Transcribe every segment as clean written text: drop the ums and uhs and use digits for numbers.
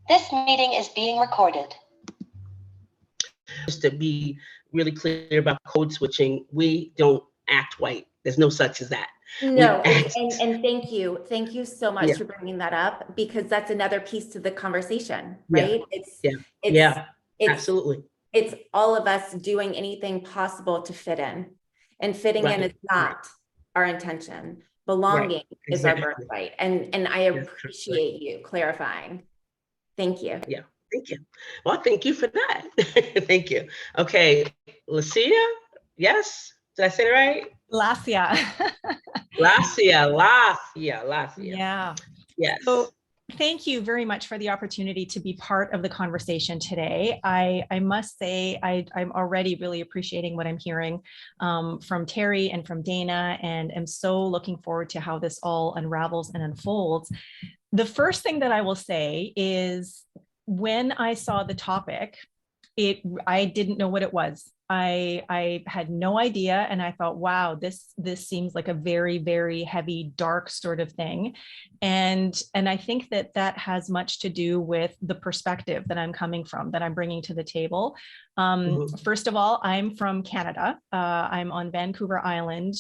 This meeting is being recorded. Just to be really clear about code switching, we don't act white. There's no such as that. No, and thank you. Thank you so much Yeah. for bringing that up, because that's another piece to the conversation, Yeah. right? Yeah, It's absolutely. It's all of us doing anything possible to fit in, and fitting in Right. is not our intention. Belonging is our Exactly. birthright, and I appreciate you clarifying. Thank you. Yeah, thank you. Well, thank you for that. Thank you. Okay, Lucia, yes? Did I say it right? Lacia. Lacia. Yeah. Yes. So thank you very much for the opportunity to be part of the conversation today. I must say I'm already really appreciating what I'm hearing from Terry and from Dana, and am so looking forward to how this all unravels and unfolds. The first thing that I will say is, when I saw the topic, I didn't know what it was. I had no idea, and I thought, wow, this seems like a very, very heavy, dark sort of thing, and I think that has much to do with the perspective that I'm coming from, that I'm bringing to the table. First of all, I'm from Canada. I'm on Vancouver Island,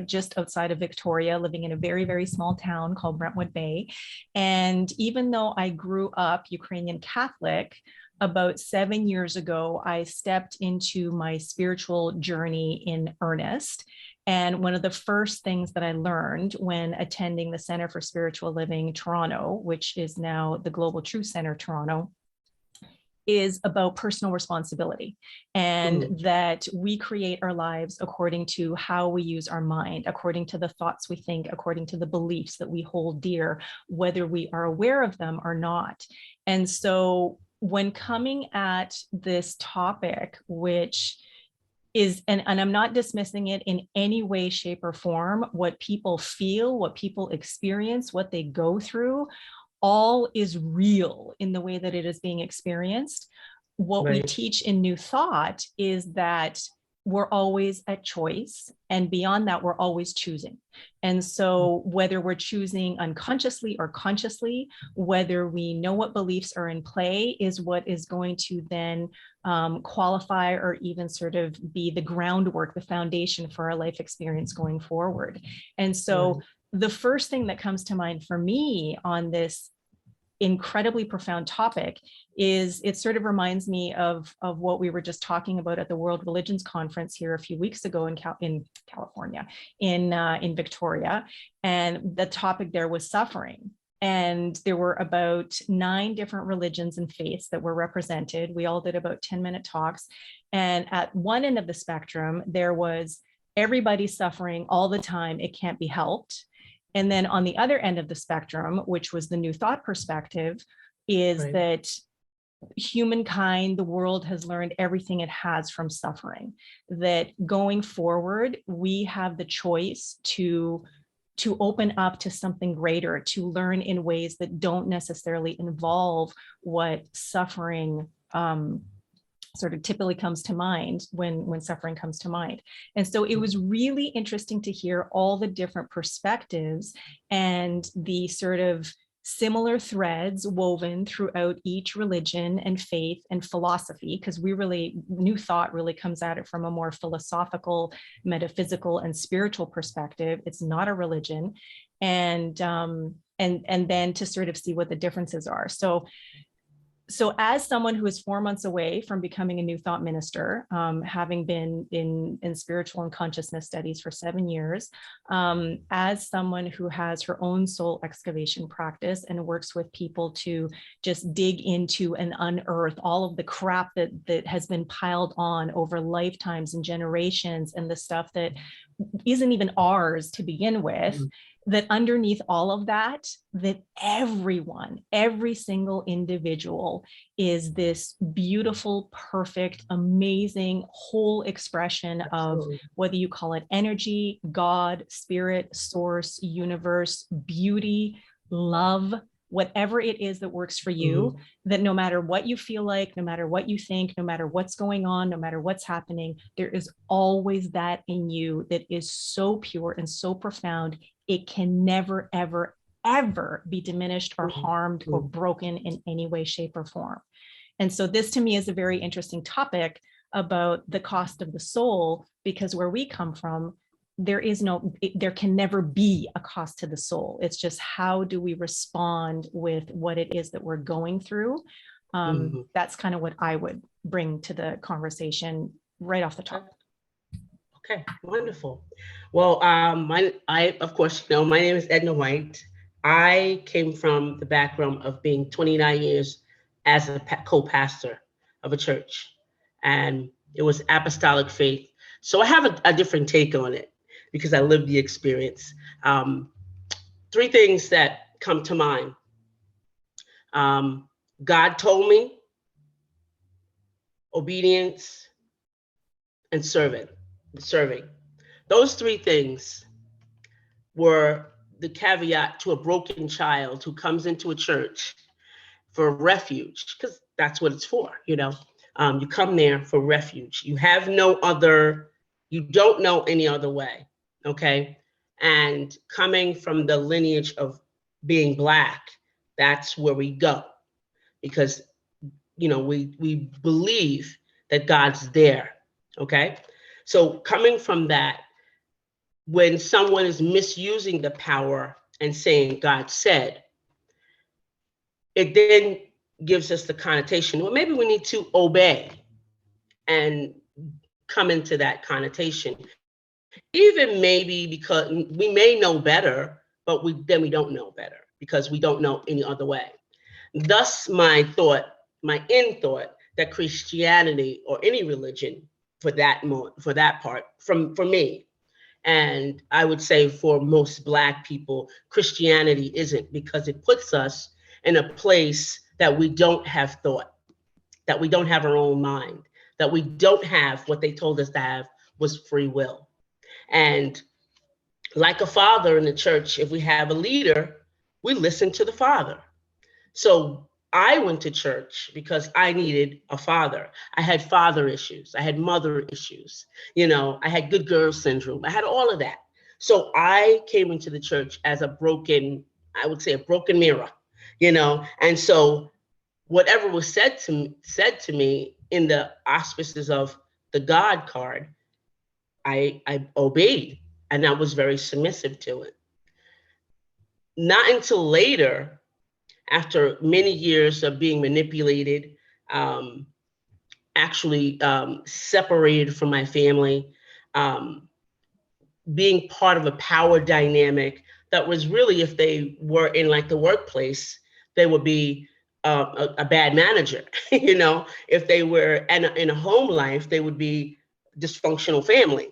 just outside of Victoria, living in a very, very small town called Brentwood Bay. And even though I grew up Ukrainian Catholic, about 7 years ago, I stepped into my spiritual journey in earnest. And one of the first things that I learned when attending the Center for Spiritual Living Toronto, which is now the Global Truth Center Toronto, is about personal responsibility, and that we create our lives according to how we use our mind, according to the thoughts we think, according to the beliefs that we hold dear, whether we are aware of them or not. And so when coming at this topic, which is, and I'm not dismissing it in any way, shape, or form, what people feel, what people experience, what they go through, all is real in the way that it is being experienced. What we teach in New Thought is that we're always at choice, and beyond that, we're always choosing. And so whether we're choosing unconsciously or consciously, whether we know what beliefs are in play, is what is going to then qualify or even sort of be the groundwork, the foundation for our life experience going forward. And so the first thing that comes to mind for me on this incredibly profound topic is, it sort of reminds me of what we were just talking about at the World Religions Conference here a few weeks ago in California, in Victoria. And the topic there was suffering. And there were about 9 different religions and faiths that were represented. We all did about 10-minute talks. And at one end of the spectrum, there was everybody suffering all the time, it can't be helped. And then on the other end of the spectrum, which was the New Thought perspective, is that humankind, the world has learned everything it has from suffering, that going forward, we have the choice to open up to something greater, to learn in ways that don't necessarily involve what suffering sort of typically comes to mind when suffering comes to mind. And so it was really interesting to hear all the different perspectives and the sort of similar threads woven throughout each religion and faith and philosophy, because New Thought really comes at it from a more philosophical, metaphysical, and spiritual perspective. It's not a religion. And then to sort of see what the differences are. So as someone who is 4 months away from becoming a New Thought minister, having been in spiritual and consciousness studies for 7 years, as someone who has her own soul excavation practice and works with people to just dig into and unearth all of the crap that has been piled on over lifetimes and generations, and the stuff that isn't even ours to begin with, that underneath all of that, that everyone, every single individual is this beautiful, perfect, amazing, whole expression of whether you call it energy, God, spirit, source, universe, beauty, love, whatever it is that works for you, that no matter what you feel like, no matter what you think, no matter what's going on, no matter what's happening, there is always that in you that is so pure and so profound. It can never, ever, ever be diminished or harmed or broken in any way, shape, or form. And so this to me is a very interesting topic about the cost of the soul, because where we come from, there can never be a cost to the soul. It's just, how do we respond with what it is that we're going through? That's kind of what I would bring to the conversation right off the top. Okay, wonderful. Well, of course, you know, my name is Edna White. I came from the background of being 29 years as a co-pastor of a church, and it was apostolic faith. So I have a different take on it because I lived the experience. Three things that come to mind. God told me, obedience, and serving. Those three things were the caveat to a broken child who comes into a church for refuge, because that's what it's for, you know. You come there for refuge. You have you don't know any other way, okay? And coming from the lineage of being Black, that's where we go, because, you know, we believe that God's there, okay? So coming from that, when someone is misusing the power and saying God said, it then gives us the connotation, well, maybe we need to obey and come into that connotation. Even maybe because we may know better, but we don't know better because we don't know any other way. Thus, my end thought that Christianity or any religion for that part, for me, and I would say for most Black people, Christianity isn't, because it puts us in a place that we don't have thought, that we don't have our own mind, that we don't have what they told us to have was free will. And like a father in the church, if we have a leader, we listen to the father. So I went to church because I needed a father. I had father issues. I had mother issues. You know, I had good girl syndrome. I had all of that. So I came into the church as a broken mirror, you know? And so whatever was said to me in the auspices of the God card, I obeyed, and I was very submissive to it. Not until later, after many years of being manipulated, separated from my family, being part of a power dynamic that was really, if they were in like the workplace, they would be a bad manager. You know, if they were in a home life, they would be dysfunctional family.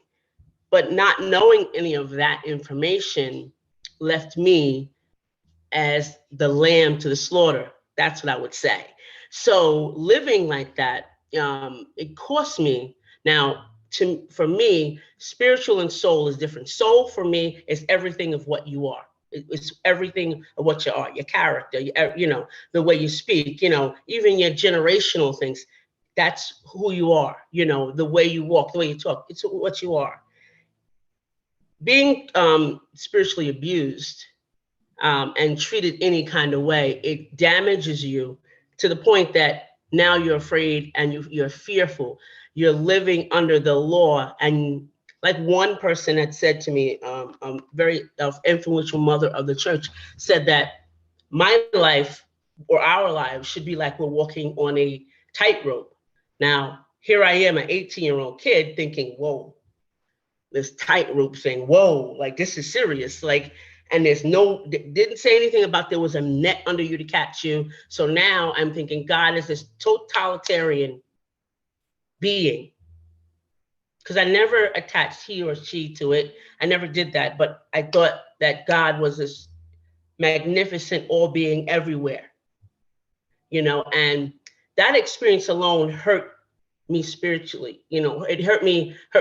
But not knowing any of that information left me as the lamb to the slaughter. That's what I would say. So living like that, it cost me. Now, for me, spiritual and soul is different. Soul for me is everything of what you are. It's everything of what you are, your character, you know, the way you speak, you know, even your generational things. That's who you are, you know, the way you walk, the way you talk. It's what you are. Being spiritually abused and treated any kind of way, it damages you to the point that now you're afraid and you're fearful. You're living under the law. And like one person had said to me, very influential mother of the church, said that my life or our lives should be like we're walking on a tightrope. Now, here I am, an 18-year-old kid thinking, whoa, this tightrope thing, whoa, like this is serious. Like, and didn't say anything about there was a net under you to catch you. So now I'm thinking God is this totalitarian being. Because I never attached he or she to it. I never did that, but I thought that God was this magnificent all being everywhere, you know, and that experience alone hurt me spiritually. You know, it hurt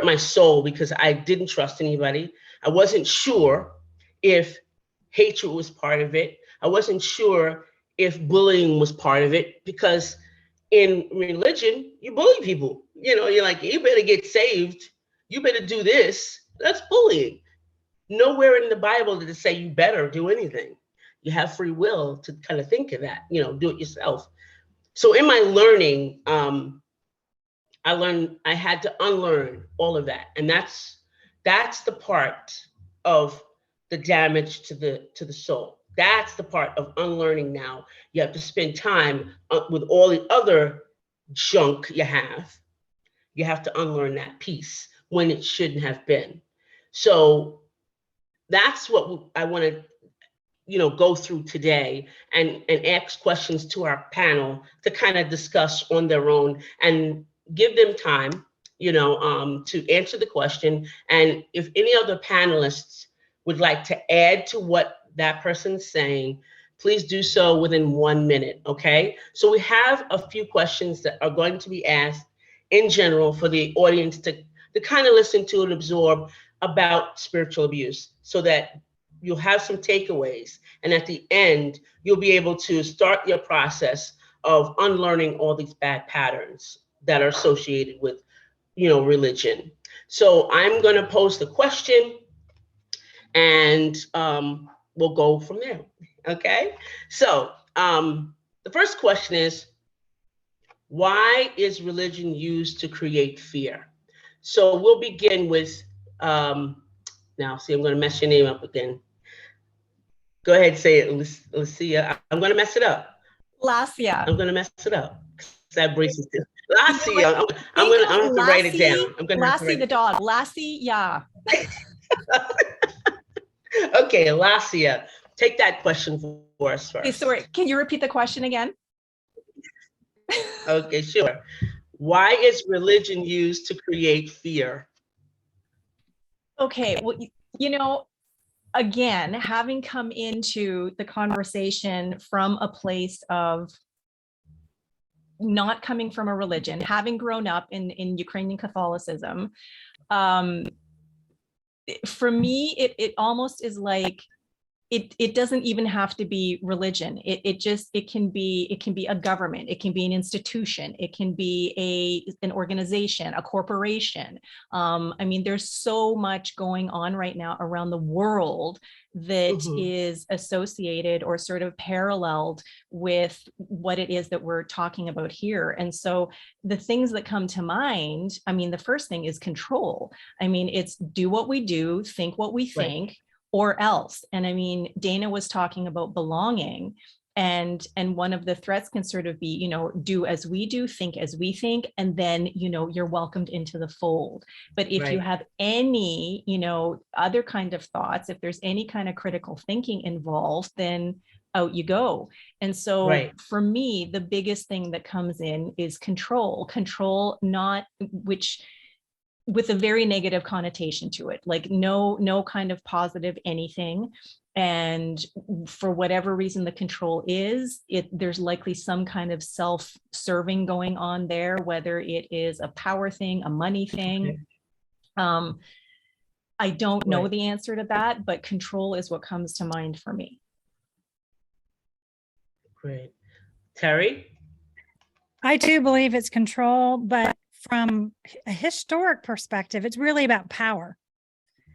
my soul, because I didn't trust anybody. I wasn't sure if hatred was part of it. I wasn't sure if bullying was part of it, because in religion, you bully people. You know, you're like, you better get saved. You better do this. That's bullying. Nowhere in the Bible did it say you better do anything. You have free will to kind of think of that, do it yourself. So in my learning, I had to unlearn all of that. And that's the part of the damage to the soul. That's the part of unlearning now. You have to spend time with all the other junk you have. You have to unlearn that piece when it shouldn't have been. So that's what I want to, go through today, and ask questions to our panel to kind of discuss on their own and give them time, to answer the question. And if any other panelists would like to add to what that person's saying, please do so within 1 minute, okay? So we have a few questions that are going to be asked in general for the audience to kind of listen to and absorb about spiritual abuse, so that you'll have some takeaways. And at the end, you'll be able to start your process of unlearning all these bad patterns that are associated with, religion. So I'm going to pose the question, and we'll go from there. Okay. So the first question is, why is religion used to create fear? So we'll begin with, now see, I'm going to mess your name up again. Go ahead, say it, Lucia. I'm going to mess it up. Lasia. I'm going to mess it up. That braces too. Lasia. I'm going to have to write it down. I'm going to have to Lassie the dog. Lassie, yeah. Okay, Lasia, take that question for us first. Okay, sorry, can you repeat the question again? Okay, sure. Why is religion used to create fear? Okay, well, again, having come into the conversation from a place of not coming from a religion, having grown up in Ukrainian Catholicism, for me, it almost is like, it doesn't even have to be religion. It can be a government, it can be an institution, it can be an organization, a corporation. I mean, there's so much going on right now around the world that is associated or sort of paralleled with what it is that we're talking about here. And so the things that come to mind, I mean, the first thing is control. I mean, it's do what we do, think what we think. Right. Or else. And I mean, Dana was talking about belonging, and one of the threats can sort of be, do as we do, think as we think, and then, you're welcomed into the fold. But if you have any, other kind of thoughts, if there's any kind of critical thinking involved, then out you go. And so for me, the biggest thing that comes in is control, not with a very negative connotation to it, like no kind of positive anything. And for whatever reason the control is, there's likely some kind of self-serving going on there, whether it is a power thing, a money thing. I don't know the answer to that, but control is what comes to mind for me. Great. Terry? I too believe it's control, but from a historic perspective, it's really about power.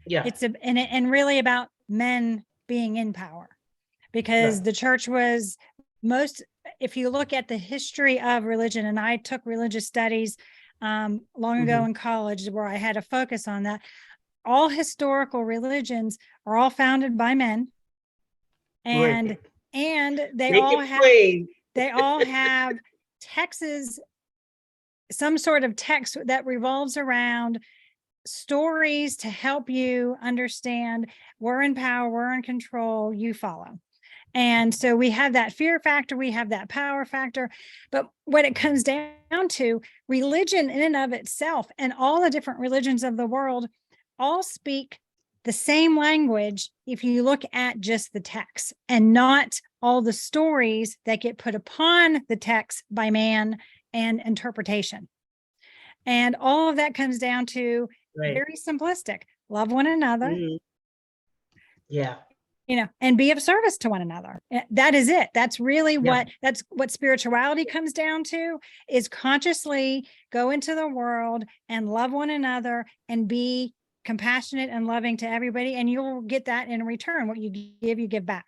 Yeah. And really about men being in power, because the church was if you look at the history of religion, and I took religious studies long ago in college where I had a focus on that. All historical religions are all founded by men, and they all have texts, some sort of text that revolves around stories to help you understand we're in power, we're in control, you follow. And so we have that fear factor, we have that power factor. But what it comes down to, religion in and of itself, and all the different religions of the world all speak the same language if you look at just the text, and not all the stories that get put upon the text by man and interpretation. And all of that comes down to very simplistic: love one another. Yeah. And be of service to one another. That is it. That's really that's what spirituality comes down to, is consciously go into the world and love one another and be compassionate and loving to everybody. And you'll get that in return. What you give back.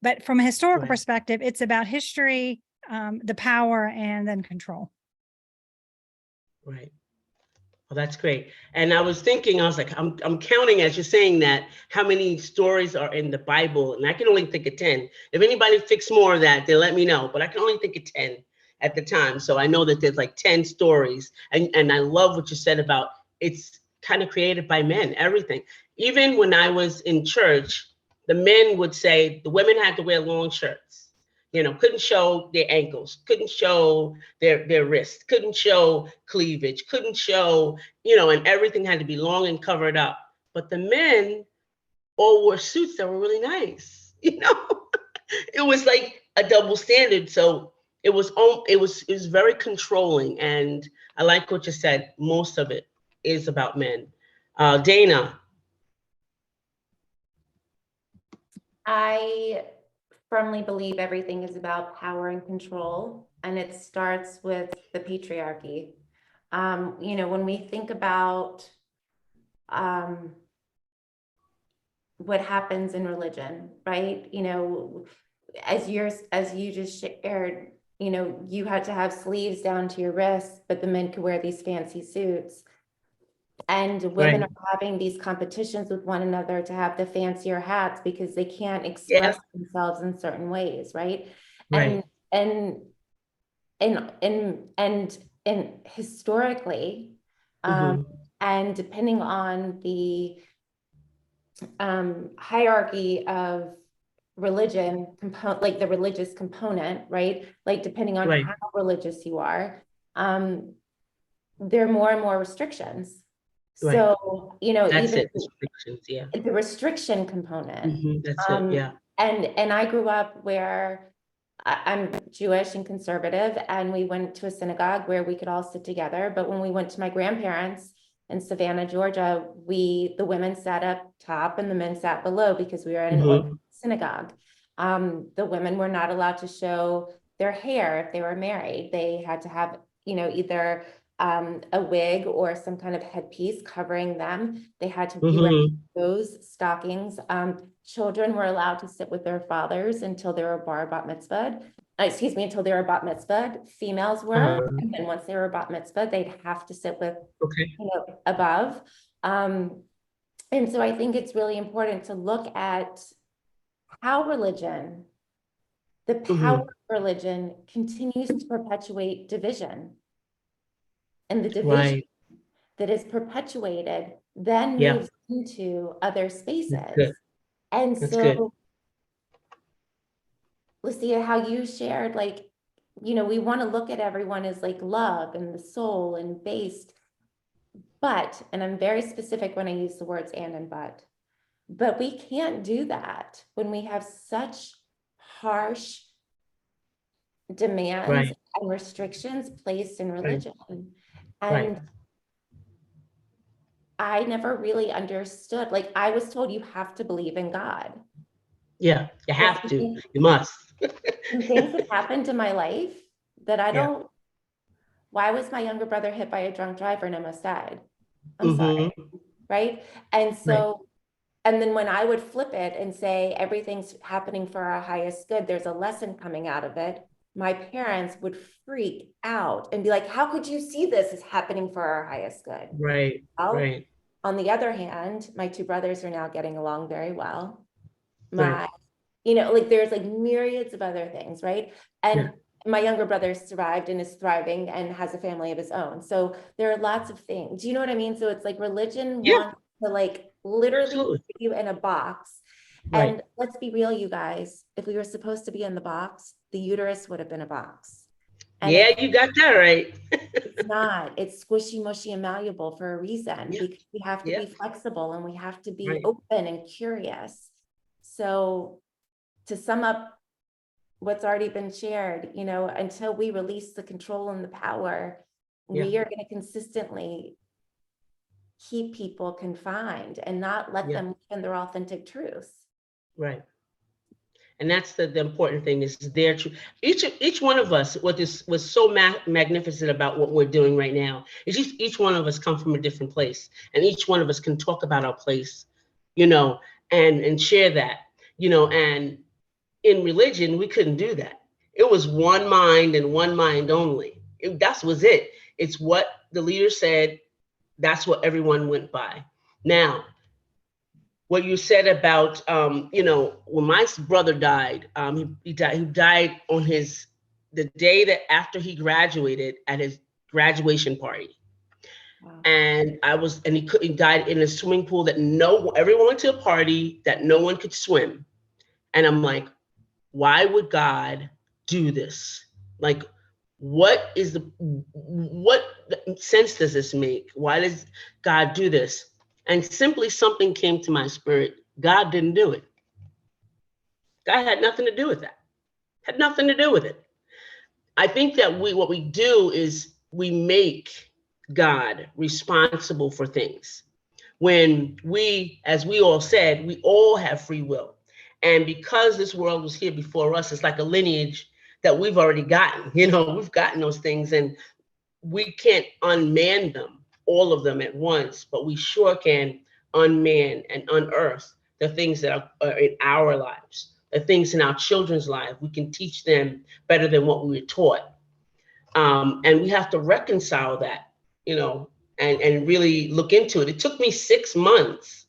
But from a historical Right. perspective, it's about history, the power, and then control. Right. Well, that's great. And I was thinking, I was like, I'm counting as you're saying that, how many stories are in the Bible, and I can only think of 10. If anybody fix more of that, then let me know. But I can only think of 10 at the time. So I know that there's like 10 stories. And I love what you said about it's kind of created by men, everything. Even when I was in church, the men would say the women had to wear long shirts. You know, couldn't show their ankles, couldn't show their wrists, couldn't show cleavage, couldn't show, you know, and everything had to be long and covered up. But the men all wore suits that were really nice. You know, it was like a double standard. So it was very controlling. And I like what you said. Most of it is about men. Dana. I firmly believe everything is about power and control, and it starts with the patriarchy. You know, when we think about what happens in religion, right? You know, as you just shared, you know, you had to have sleeves down to your wrists, but the men could wear these fancy suits. And women Right. are having these competitions with one another to have the fancier hats because they can't express themselves in certain ways, right? Right. And historically, Mhm. and depending on the hierarchy of religion component, like the religious component, right? Like depending on Right. how religious you are, there are more and more restrictions. Right. So, you know, That's even it. Restrictions. Yeah. the restriction component. That's it. Yeah. And I grew up where I'm Jewish and conservative, and we went to a synagogue where we could all sit together. But when we went to my grandparents in Savannah, Georgia, the women sat up top and the men sat below because we were in an Orthodox synagogue. The women were not allowed to show their hair if they were married. They had to have, you know, either a wig or some kind of headpiece covering them. They had to be wearing those stockings. Children were allowed to sit with their fathers until they were bat mitzvahed. Until they were bat mitzvahed. Females were, and then once they were bat mitzvahed, they'd have to sit with, you know, above. And so I think it's really important to look at how religion, the power of religion, continues to perpetuate division. And the division that is perpetuated then moves into other spaces. And so, Lucia, how you shared, like, you know, we want to look at everyone as like love and the soul and based, but, and I'm very specific when I use the words and but we can't do that when we have such harsh demands and restrictions placed in religion. And I never really understood, like I was told you have to believe in God. Yeah, you have to, you must. Some things that happened in my life that I don't, why was my younger brother hit by a drunk driver and almost died? I'm sorry, right? And so, and then when I would flip it and say, everything's happening for our highest good, there's a lesson coming out of it, my parents would freak out and be like, how could you see this as happening for our highest good? Right, well, on the other hand, my two brothers are now getting along very well. You know, like there's like myriads of other things, right? And my younger brother survived and is thriving and has a family of his own. So there are lots of things. Do you know what I mean? So it's like religion wants to like literally put you in a box. And let's be real, you guys, if we were supposed to be in the box, the uterus would have been a box. And you got that right. It's not. It's squishy, mushy, and malleable for a reason because we have to be flexible and we have to be open and curious. So to sum up what's already been shared, you know, until we release the control and the power, we are going to consistently keep people confined and not let them live in their authentic truths. Right. And that's the important thing is their truth. Each one of us, what this was so magnificent about what we're doing right now is each one of us come from a different place, and each one of us can talk about our place, you know, and share that, you know, and in religion, we couldn't do that. It was one mind and one mind only. That was it. It's what the leader said. That's what everyone went by. Now, what you said about, when my brother died, he died on the day that after he graduated at his graduation party. Wow. And he died in a swimming pool that everyone went to a party that no one could swim. And I'm like, why would God do this? Like, what sense does this make? Why does God do this? And simply something came to my spirit. God didn't do it. God had nothing to do with that. Had nothing to do with it. I think that what we do is we make God responsible for things. When as we all said, we all have free will. And because this world was here before us, it's like a lineage that we've already gotten. We've gotten those things, and we can't unman them, all of them at once, but we sure can unman and unearth the things that are in our lives, the things in our children's lives. We can teach them better than what we were taught. And we have to reconcile that, and really look into it. It took me 6 months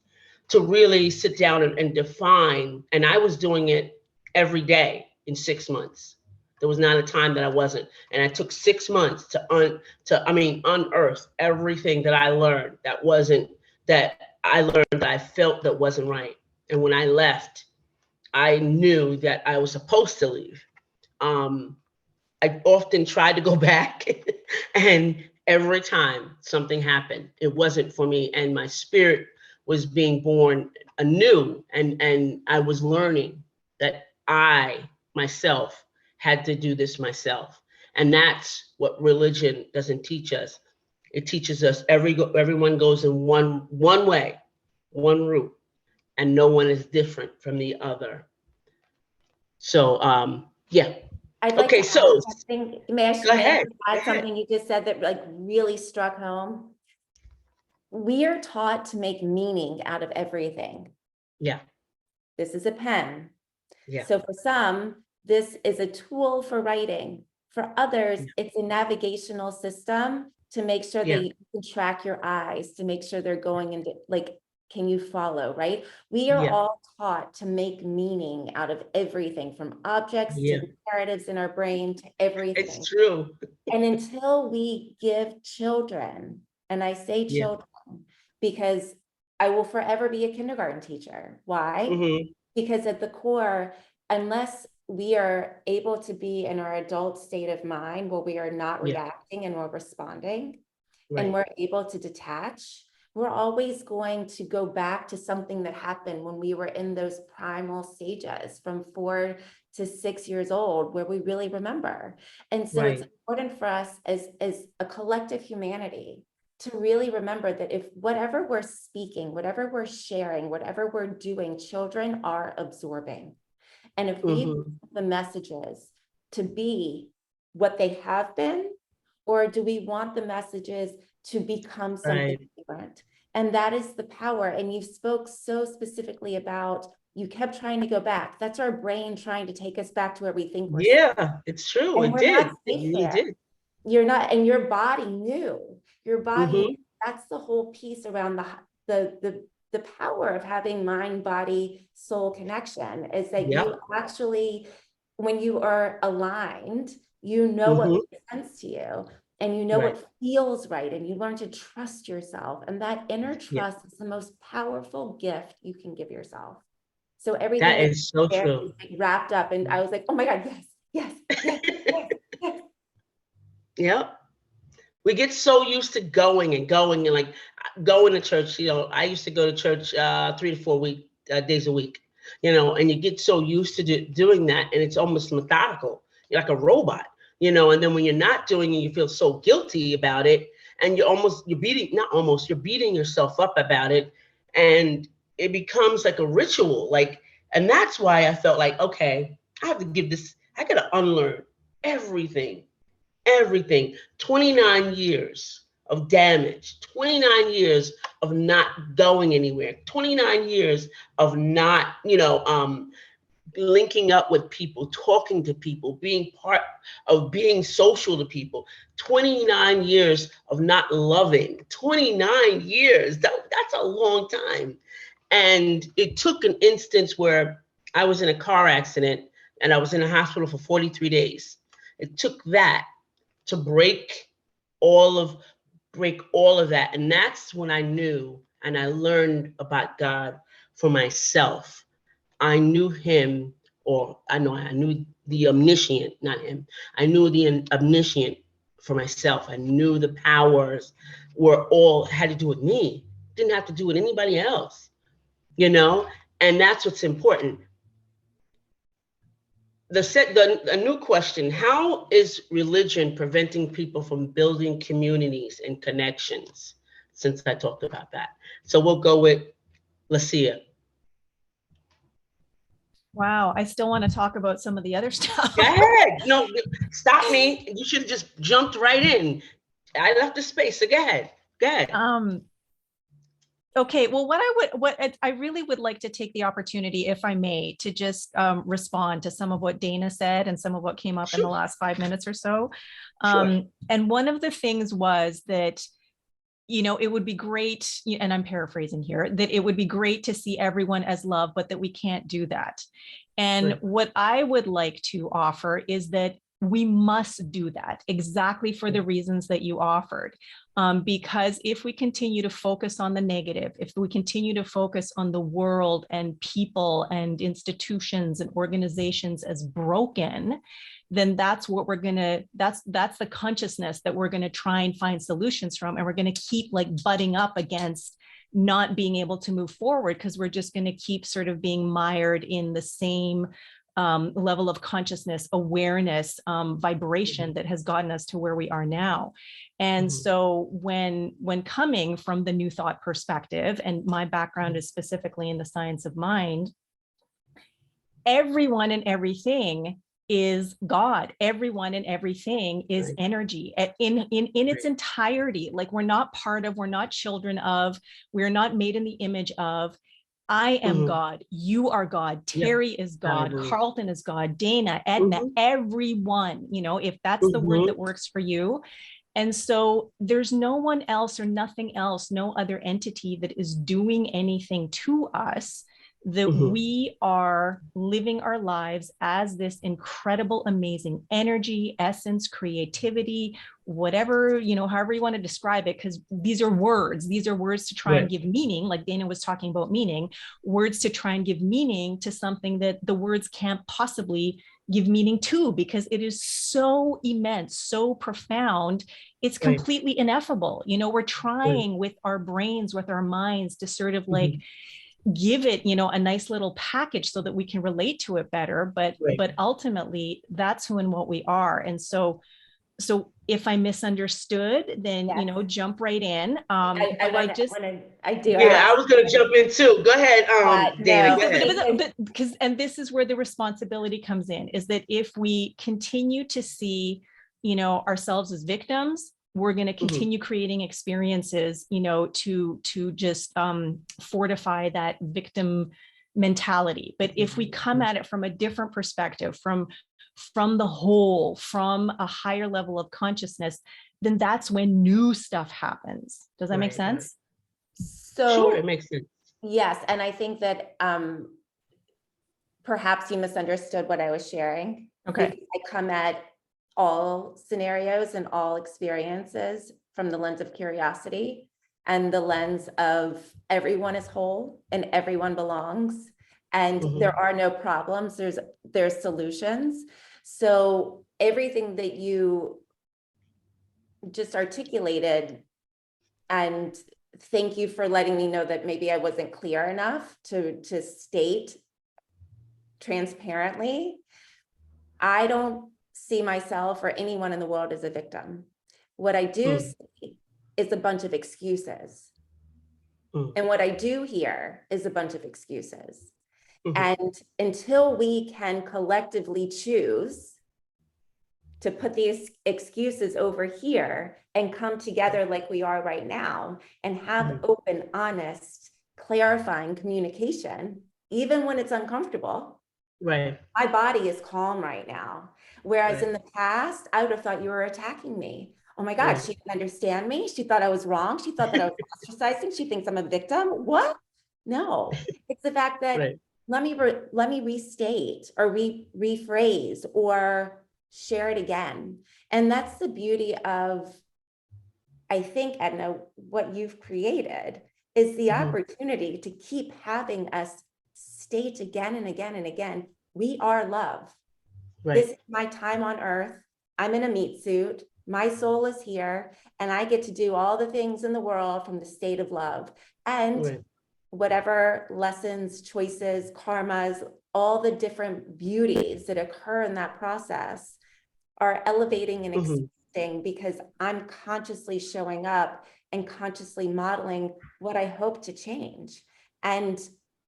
to really sit down and define, and I was doing it every day in 6 months. There was not a time that I wasn't. And I took 6 months to unearth everything that I learned that I felt that wasn't right. And when I left, I knew that I was supposed to leave. I often tried to go back and every time something happened, it wasn't for me. And my spirit was being born anew. And I was learning that I myself had to do this myself. And that's what religion doesn't teach us. It teaches us everyone goes in one way, one route, and no one is different from the other. So, yeah. I'd like Okay, to so add something. May I go ahead. add something you just said that like really struck home? We are taught to make meaning out of everything. Yeah. This is a pen. Yeah. So for some, this is a tool for writing. For others, it's a navigational system to make sure that you can track your eyes, to make sure they're going into, like, can you follow, right? We are all taught to make meaning out of everything, from objects to narratives in our brain to everything. It's true. And until we give children, and I say children, because I will forever be a kindergarten teacher. Why? Mm-hmm. Because at the core, unless we are able to be in our adult state of mind where we are not reacting and we're responding, and we're able to detach, we're always going to go back to something that happened when we were in those primal stages from 4 to 6 years old, where we really remember. And so it's important for us as a collective humanity to really remember that if whatever we're speaking, whatever we're sharing, whatever we're doing, children are absorbing. And if we want the messages to be what they have been, or do we want the messages to become something different? And that is the power. And you spoke so specifically about, you kept trying to go back. That's our brain trying to take us back to where we think we're safe. It's true. And It did. not It safe really there. did. You're not, and your body knew. Your body, that's the whole piece around the power of having mind, body, soul connection, is that you actually, when you are aligned, you know what makes sense to you, and you know what feels right, and you learn to trust yourself. And that inner trust is the most powerful gift you can give yourself. So everything That is so true. is like wrapped up, and I was like, oh my God, yes. Yep. We get so used to going and like going to church. I used to go to church 3 to 4 days a week, and you get so used to doing that, and it's almost methodical. You're like a robot, and then when you're not doing it, you feel so guilty about it, and you're beating yourself up about it, and it becomes like a ritual, and that's why I felt like, okay, I gotta unlearn everything. 29 years of damage, 29 years of not going anywhere, 29 years of not, linking up with people, talking to people, being part of being social to people. 29 years of not loving, 29 years, that's a long time. And it took an instance where I was in a car accident and I was in a hospital for 43 days. It took that to break all of that. And that's when I knew and I learned about God for myself. I knew him, or I knew the omniscient, not him. I knew the omniscient for myself. I knew the powers were all had to do with me. Didn't have to do with anybody else, you know? And that's what's important. A new question, how is religion preventing people from building communities and connections? Since I talked about that. So we'll go with Lacia. Wow, I still want to talk about some of the other stuff. Go ahead. No, stop me. You should have just jumped right in. I left the space, so go ahead. Go ahead. Okay, well, what I really would like to take the opportunity, if I may, to just respond to some of what Dana said and some of what came up in the last 5 minutes or so. Sure. And one of the things was that, you know, it would be great, and I'm paraphrasing here, that it would be great to see everyone as love, but that we can't do that. And Right. what I would like to offer is that we must do that exactly for the reasons that you offered. Because if we continue to focus on the negative, if we continue to focus on the world and people and institutions and organizations as broken, then that's what we're gonna, that's the consciousness that we're gonna try and find solutions from. And we're gonna keep like butting up against not being able to move forward, because we're just gonna keep sort of being mired in the same level of consciousness, awareness, vibration that has gotten us to where we are now. And so when coming from the New Thought perspective, and my background is specifically in the science of mind, everyone and everything is God. Everyone and everything is Right. energy in its entirety. Like we're not part of, we're not children of, we're not made in the image of. I am God, you are God, Terry is God, Carlton is God, Dana, Edna, everyone, you know, if that's the word that works for you. And so there's no one else or nothing else, no other entity that is doing anything to us, that we are living our lives as this incredible, amazing energy, essence, creativity, whatever, you know, however you want to describe it, because these are words to try and give meaning, like Dana was talking about meaning, words to try and give meaning to something that the words can't possibly give meaning to, because it is so immense, so profound, it's completely ineffable. You know, we're trying with our brains, with our minds to sort of like give it, you know, a nice little package so that we can relate to it better. But ultimately that's who and what we are. And so if I misunderstood, then, you know, jump right in. I was going to jump in too. Go ahead, Dana. Go ahead. But because, and this is where the responsibility comes in, is that if we continue to see, you know, ourselves as victims, we're going to continue creating experiences, you know, to just fortify that victim mentality. But if we come at it from a different perspective, from the whole, from a higher level of consciousness, then that's when new stuff happens. Does that make sense? So sure, it makes sense. Yes, and I think that perhaps you misunderstood what I was sharing. Okay. I come at all scenarios and all experiences from the lens of curiosity and the lens of everyone is whole and everyone belongs, and there are no problems, there's solutions. So everything that you just articulated, and thank you for letting me know that maybe I wasn't clear enough to state transparently. I don't see myself or anyone in the world as a victim. What I do see is a bunch of excuses. And what I do hear is a bunch of excuses. And until we can collectively choose to put these excuses over here and come together like we are right now and have open, honest, clarifying communication, even when it's uncomfortable, Right. My body is calm right now. Whereas Right. in the past, I would have thought you were attacking me. Oh my God, Right. she didn't understand me. She thought I was wrong. She thought that I was ostracizing. She thinks I'm a victim. What? No, it's the fact that Right. let me restate or rephrase or share it again. And that's the beauty of, I think, Edna, what you've created is the Mhm. opportunity to keep having us state again and again and again, we are love. This Right. is my time on earth. I'm in a meat suit. My soul is here, and I get to do all the things in the world from the state of love. And Right. whatever lessons, choices, karmas, all the different beauties that occur in that process are elevating and Mhm. expanding because I'm consciously showing up and consciously modeling what I hope to change. And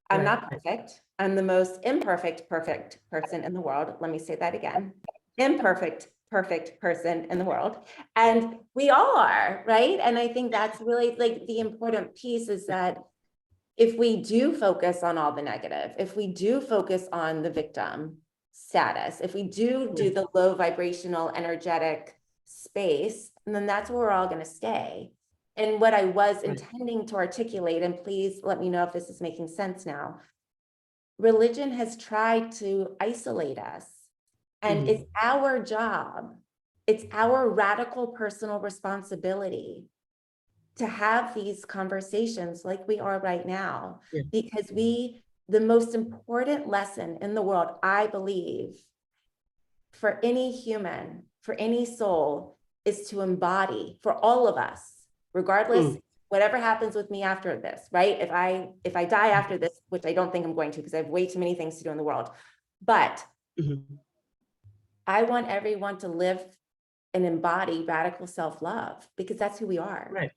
I'm not Right. perfect. I'm the most imperfect, perfect person in the world. Let me say that again. Imperfect, perfect person in the world. And we all are, right? And I think that's really like the important piece is that if we do focus on all the negative, if we do focus on the victim status, if we do the low vibrational energetic space, and then that's where we're all going to stay. And what I was Right. intending to articulate, and please let me know if this is making sense now, religion has tried to isolate us. And it's our job, it's our radical personal responsibility to have these conversations like we are right now, Yeah. because the most important lesson in the world, I believe, for any human, for any soul, is to embody, for all of us, regardless, whatever happens with me after this, right? If I die after this, which I don't think I'm going to, because I have way too many things to do in the world, but Mhm. I want everyone to live and embody radical self-love, because that's who we are. Right.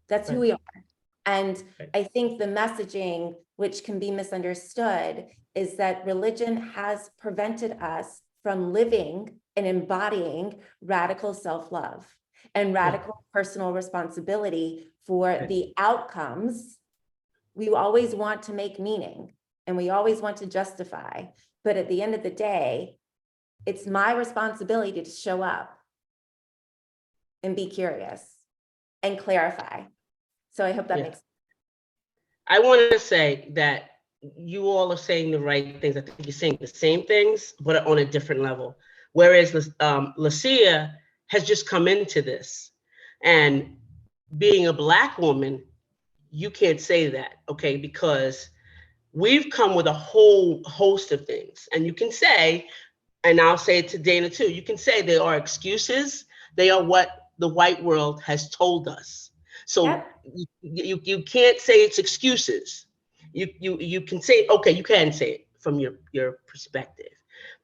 That's who Right. we are. And Right. I think the messaging, which can be misunderstood, is that religion has prevented us from living and embodying radical self-love and radical personal responsibility for Right. the outcomes. We always want to make meaning and we always want to justify, but at the end of the day, it's my responsibility to show up and be curious and clarify. So I hope that Yeah. makes sense. I want to say that you all are saying the right things. I think you're saying the same things, but on a different level. Whereas Lucia has just come into this, and being a Black woman, you can't say that, okay? Because we've come with a whole host of things, and you can say, and I'll say it to Dana too, you can say they are excuses. They are what the white world has told us. So Yep. you can't say it's excuses. You can say, okay, you can say it from your perspective.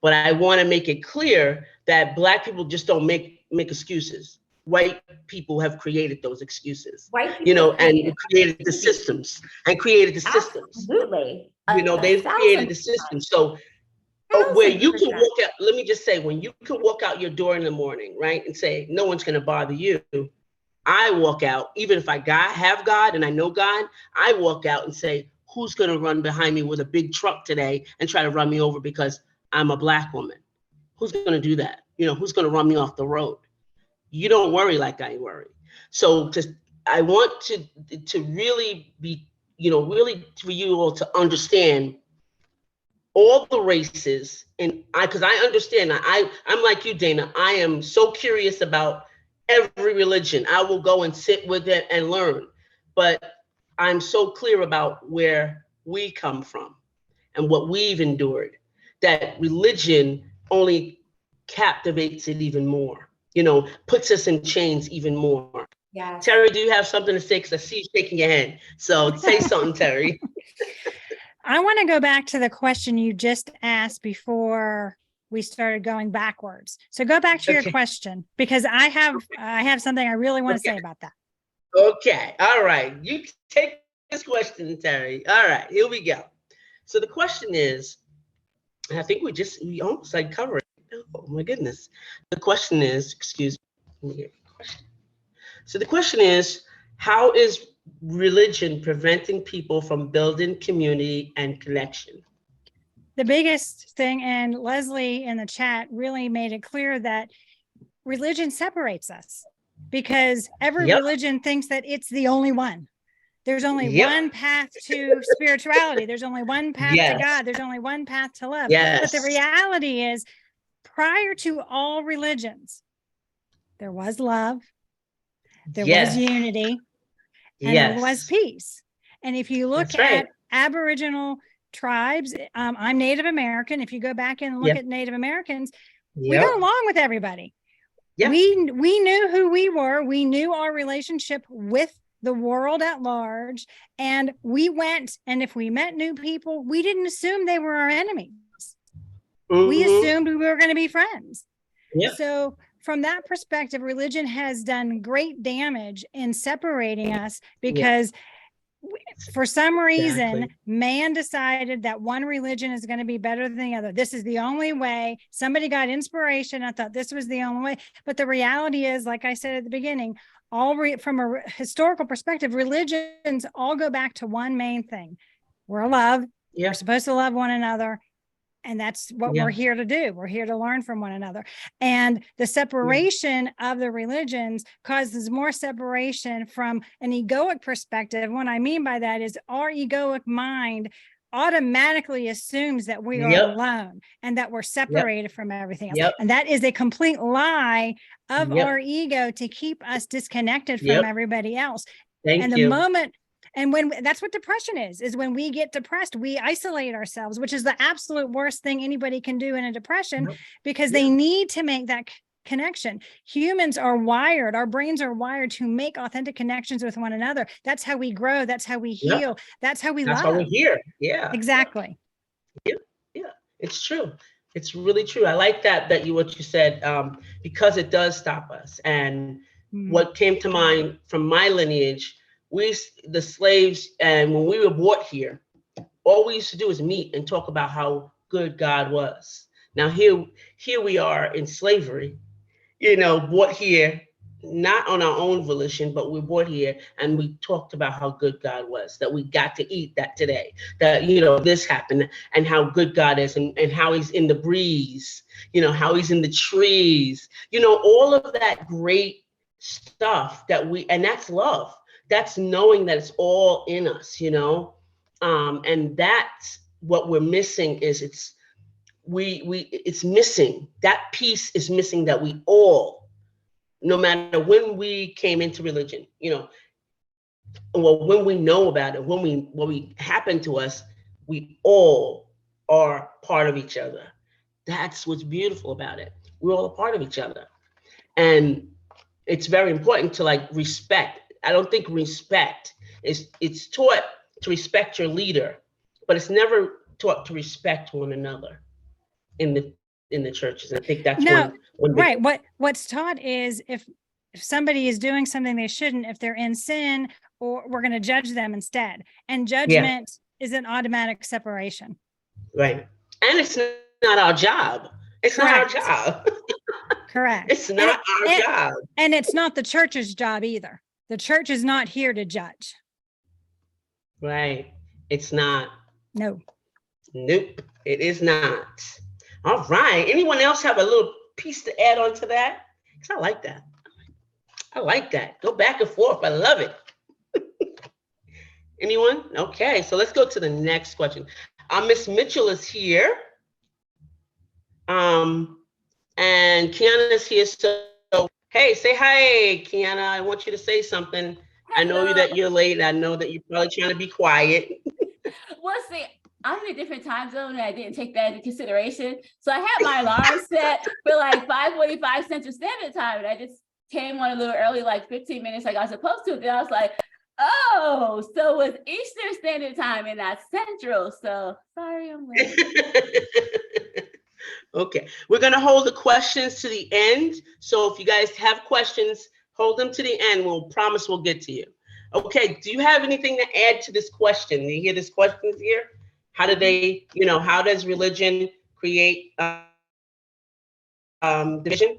But I want to make it clear that Black people just don't make excuses. White people have created those excuses, White people have and created the crazy. systems and created the systems. Absolutely. They've created the 1,000%. system. So where you can 1,000%. walk out, let me just say, when you can walk out your door in the morning, right, and say, no one's going to bother you. I walk out, even if I have God and I know God, I walk out and say, who's going to run behind me with a big truck today and try to run me over because I'm a Black woman? Who's going to do that? Who's going to run me off the road? You don't worry like I worry. So I want to really be, really for you all to understand all the races, and because I understand, I'm like you, Dana. I am so curious about every religion. I will go and sit with it and learn, but I'm so clear about where we come from and what we've endured, that religion only captivates it even more, puts us in chains even more. Yes. Terry, do you have something to say? Because I see you shaking your head. So say something, Terry. I want to go back to the question you just asked before we started going backwards. So go back to your question, because I have something I really want to say about that. Okay. All right. You take this question, Terry. All right. Here we go. So the question is, I think we almost like covered it. Oh my goodness. The question is, excuse me. So the question is, how is religion preventing people from building community and connection? the biggest thing, and Leslie in the chat really made it clear that religion separates us because every Yep. religion thinks that it's the only one. There's only Yep. one path to spirituality. There's only one path to Yes. God. There's only one path to love. Yes. But the reality is, prior to all religions, there was love, there Yes. was unity, and Yes. there was peace. And if you look That's right. at Aboriginal tribes, I'm Native American. If you go back and look Yep. at Native Americans, we Yep. got along with everybody. Yep. We knew who we were. We knew our relationship with the world at large. And we went, and if we met new people, we didn't assume they were our enemies. We Mhm. assumed we were going to be friends. Yep. So from that perspective, religion has done great damage in separating us because for some reason, Exactly. man decided that one religion is going to be better than the other. This is the only way. Somebody got inspiration. I thought this was the only way. But the reality is, like I said at the beginning, from a historical perspective, religions all go back to one main thing. We're love. Yep. We're supposed to love one another. And that's what Yeah. we're here to do. We're here to learn from one another. And the separation of the religions causes more separation from an egoic perspective. What I mean by that is our egoic mind automatically assumes that we are Yep. alone and that we're separated from everything else. Yep. And that is a complete lie of Yep. our ego to keep us disconnected Yep. from everybody else. Thank And the you. moment, and when that's what depression is when we get depressed, we isolate ourselves, which is the absolute worst thing anybody can do in a depression, Yep. because Yeah. they need to make that connection. Humans are wired, our brains are wired to make authentic connections with one another. That's how we grow. That's how we Yep. heal. That's how we That's love. why we're here. Yeah. Exactly. Yeah. It's true. It's really true. I like that what you said, because it does stop us. And Mhm. what came to mind from my lineage, the slaves, and when we were brought here, all we used to do is meet and talk about how good God was. Now here we are in slavery, brought here, not on our own volition, but we're brought here and we talked about how good God was, that we got to eat that today, that, this happened, and how good God is, and how he's in the breeze, how he's in the trees, all of that great stuff and that's love. That's knowing that it's all in us, and that's what we're missing is it's missing. That piece is missing, that we all, no matter when we came into religion, when we know about it, when we happen to us, we all are part of each other. That's what's beautiful about it. We're all a part of each other. And it's very important to respect. I don't think respect it's taught to respect your leader, but it's never taught to respect one another in the churches. I think that's right. What's taught is if somebody is doing something they shouldn't, if they're in sin, or we're going to judge them instead. And judgment is an automatic separation. Right. And it's not our job. It's Correct. not our job. Correct. It's not our job. And it's not the church's job either. The church is not here to judge. Right. It's not. No. Nope. It is not. All right. Anyone else have a little piece to add on to that? Because I like that. I like that. Go back and forth. I love it. Anyone? Okay. So let's go to the next question. Miss Mitchell is here. And Kiana is here. So, hey, say hi, Kiana. I want you to say something. Hello. I know that you're late. I know that you're probably trying to be quiet. Well, see, I'm in a different time zone and I didn't take that into consideration. So I had my alarm set for 5:45 Central Standard Time, and I just came on a little early, 15 minutes like I was supposed to. Then I was like, oh, so it's Eastern Standard Time and not Central. So sorry, I'm late. Okay, we're gonna hold the questions to the end. So if you guys have questions, hold them to the end. We'll promise we'll get to you. Okay, do you have anything to add to this question? Do you hear this question here? How do they, how does religion create division?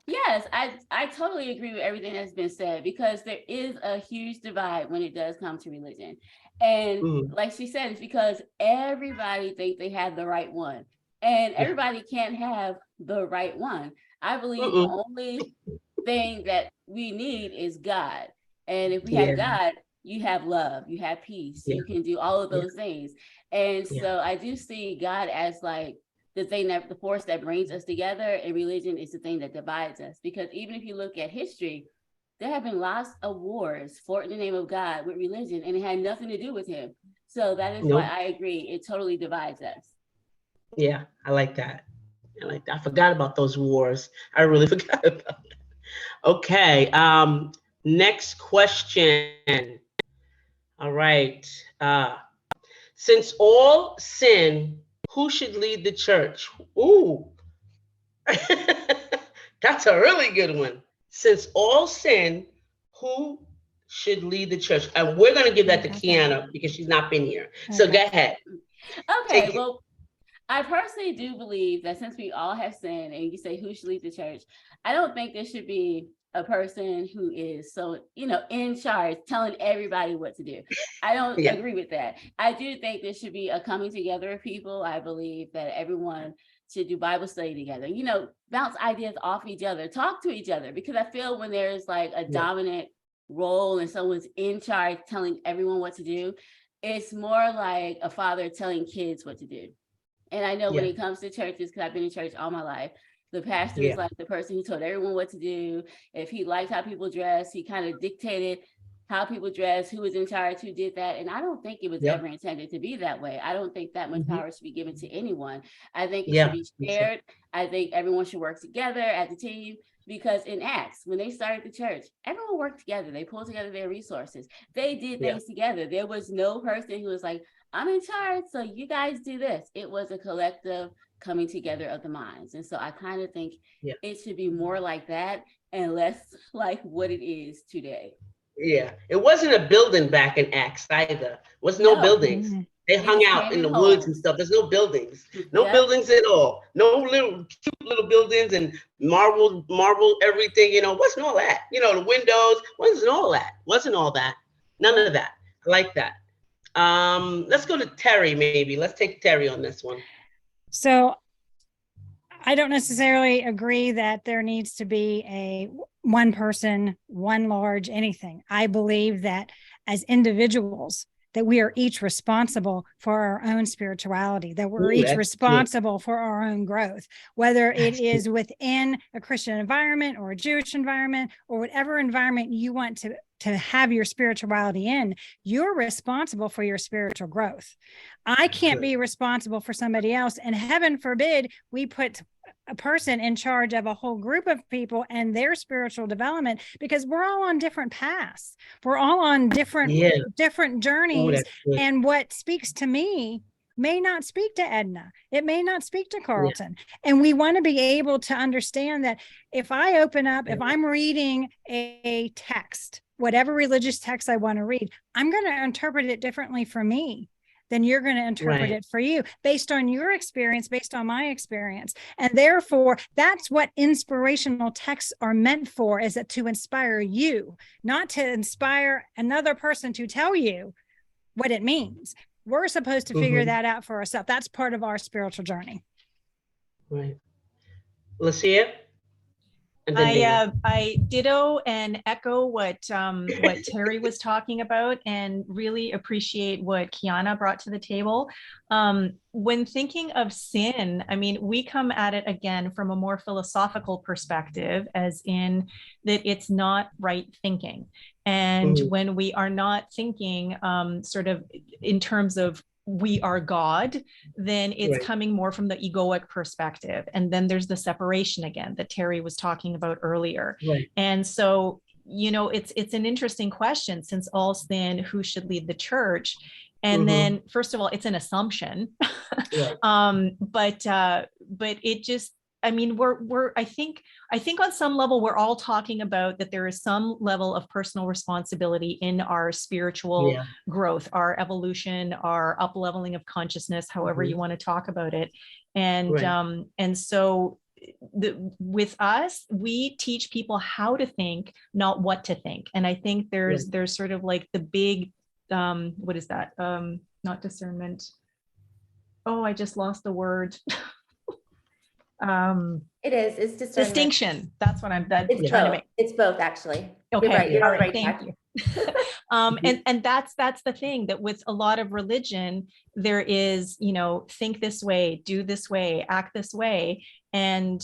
Yes, I totally agree with everything that's been said, because there is a huge divide when it does come to religion. And Mhm. like she said, it's because everybody thinks they have the right one. And Yeah. everybody can't have the right one. I believe the Mm-mm. only thing that we need is God. And if we Yeah. have God, you have love, you have peace, Yeah. you can do all of Yeah. those things. And Yeah. so I do see God as like the thing that the force that brings us together, and religion is the thing that divides us. Because even if you look at history, there have been lots of wars fought in the name of God with religion, and it had nothing to do with him. So that is why Nope. I agree. It totally divides us. Yeah, I like that. I like that. I forgot about those wars. I really forgot about that. Okay. Next question. All right. Since all sin, who should lead the church? Ooh. That's a really good one. Since all sin, who should lead the church? And we're going to give that to Kiana because she's not been here. So Okay. go ahead. Okay, Take it. well, I personally do believe that since we all have sinned, and you say who should lead the church, I don't think there should be a person who is so, in charge, telling everybody what to do. I don't Yeah. agree with that. I do think there should be a coming together of people. I believe that everyone should do Bible study together, bounce ideas off each other, talk to each other, because I feel when there's like a Yeah. dominant role and someone's in charge telling everyone what to do, it's more like a father telling kids what to do. And I know when Yeah. it comes to churches, because I've been in church all my life, the pastor Yeah. is like the person who told everyone what to do. If he liked how people dress, he kind of dictated how people dress, who was in charge, who did that. And I don't think it was Yep. ever intended to be that way. I don't think that much Mhm. power should be given to anyone. I think it Yeah. should be shared. I think everyone should work together as a team. Because in Acts, when they started the church, everyone worked together. They pulled together their resources. They did Yeah. things together. There was no person who was like, I'm in charge, so you guys do this. It was a collective coming together of the minds. And so I kind of think Yeah. it should be more like that and less like what it is today. Yeah. It wasn't a building back in Acts either. Was no No, buildings. Mhm. They they hung just out came in in the woods and homes. stuff. There's no buildings. No Yep. buildings at all. No little cute little buildings and marble everything, wasn't all that. The windows, wasn't all that. Wasn't all that. None Right. of that. I like that. Let's go to Terry maybe. Let's take Terry on this one. So I don't necessarily agree that there needs to be a one person, one large anything. I believe that as individuals, that we are each responsible for our own spirituality, that we're Ooh, each that's good. responsible for our own growth, whether it That's is within a Christian environment or a Jewish environment or whatever environment you want to have your spirituality in, you're responsible for your spiritual growth. I can't be responsible for somebody else. And heaven forbid we put a person in charge of a whole group of people and their spiritual development, because we're all on different paths. We're all on different Ooh, journeys. that's good. And what speaks to me may not speak to Edna. It may not speak to Carlton. And we want to be able to understand that if I open up, if I'm reading a text, whatever religious text I want to read, I'm going to interpret it differently for me than you're going to interpret it for you based on your experience, based on my experience. And therefore, that's what inspirational texts are meant for, is that to inspire you, not to inspire another person to tell you what it means. We're supposed to figure that out for ourselves. That's part of our spiritual journey. Right. Lucia? And then Dana. I ditto and echo what Terry was talking about, and really appreciate what Kiana brought to the table. When thinking of sin, I mean, we come at it again from a more philosophical perspective, as in that it's not right thinking. And when we are not thinking sort of in terms of we are God, then it's coming more from the egoic perspective. And then there's the separation again that Terry was talking about earlier. And so, it's an interesting question, since all sin, who should lead the church? And then, first of all, it's an assumption. But it just, I mean, I think on some level, we're all talking about that there is some level of personal responsibility in our spiritual growth, our evolution, our up leveling of consciousness, however you want to talk about it. And so with us, we teach people how to think, not what to think. And I think there's sort of like the big what is that? Not discernment. Oh, I just lost the word. It's discernment. Distinction. That's what I'm It's trying to both. make. It's both, actually. Okay, You're right. You're all on the right, right thank track. you. And that's the thing, that with a lot of religion, there is, think this way, do this way, act this way, and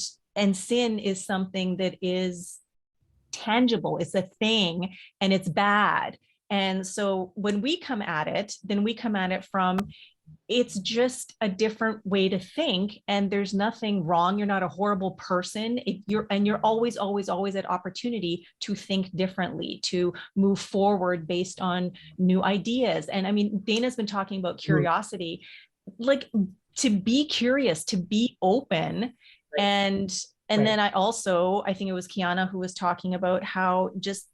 sin is something that is tangible. It's a thing, and it's bad. And so when we come at it, then we come at it from, it's just a different way to think, and there's nothing wrong. You're not a horrible person. You're always at opportunity to think differently, to move forward based on new ideas. And I mean, Dana's been talking about curiosity, like to be curious, to be open. And then I think it was Kiana who was talking about how just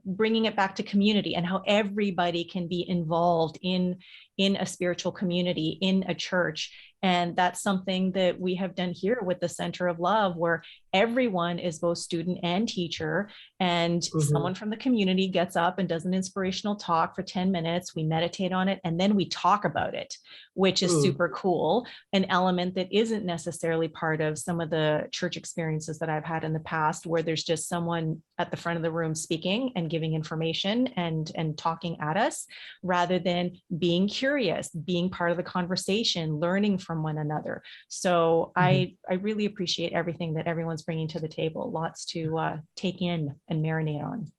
bringing it back to community, and how everybody can be involved in a spiritual community, in a church. And that's something that we have done here with the Center of Love, where everyone is both student and teacher, and someone from the community gets up and does an inspirational talk for 10 minutes. We meditate on it, and then we talk about it, which is super cool. An element that isn't necessarily part of some of the church experiences that I've had in the past, where there's just someone at the front of the room speaking and giving information and talking at us, rather than being curious, being part of the conversation, learning from one another. So I really appreciate everything that everyone's bringing to the table. Lots to take in and marinate on.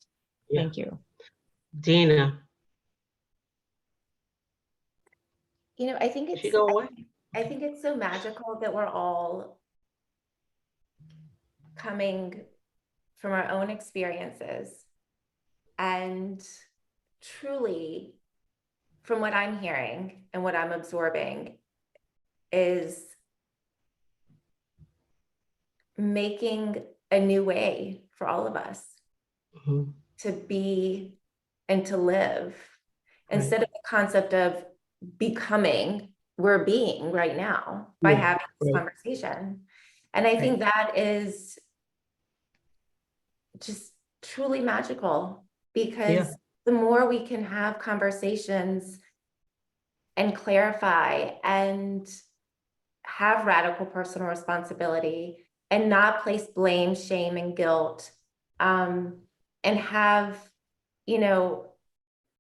Yeah. Thank you. Dana. I think She go away? I think it's so magical that we're all coming from our own experiences, and truly, from what I'm hearing and what I'm absorbing, is making a new way for all of us to be and to live. Instead of the concept of becoming, we're being right now by having this conversation. And I think that is just truly magical, because the more we can have conversations and clarify and have radical personal responsibility, and not place blame, shame, and guilt, and have, you're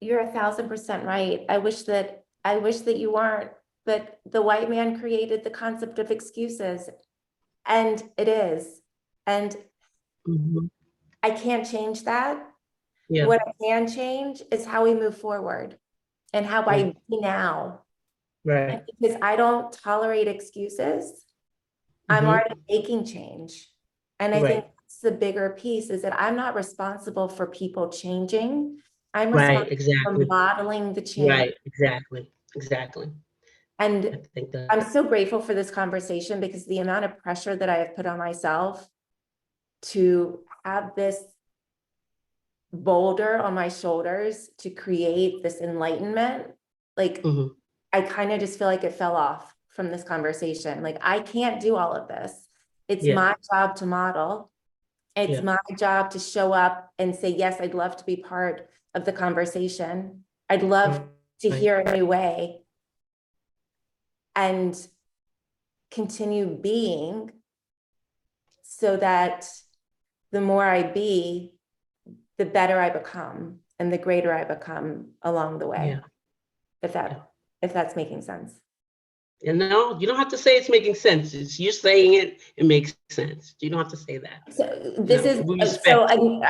1000% right. I wish that you weren't, but the white man created the concept of excuses, and it is, and I can't change that. What I can change is how we move forward, and how I be now. Right. Because I don't tolerate excuses, I'm already making change. And I think that's the bigger piece, is that I'm not responsible for people changing. I'm responsible for modeling the change. Right, exactly. And I think that I'm so grateful for this conversation, because the amount of pressure that I have put on myself to have this boulder on my shoulders to create this enlightenment, like I kind of just feel like it fell off from this conversation. Like, I can't do all of this. It's my job to model. It's my job to show up and say, yes, I'd love to be part of the conversation. I'd love to hear a new way, and continue being, so that the more I be, the better I become, and the greater I become along the way. If that's making sense. And no, you don't have to say it's making sense. It's you saying it makes sense. You don't have to say that. So this is so a little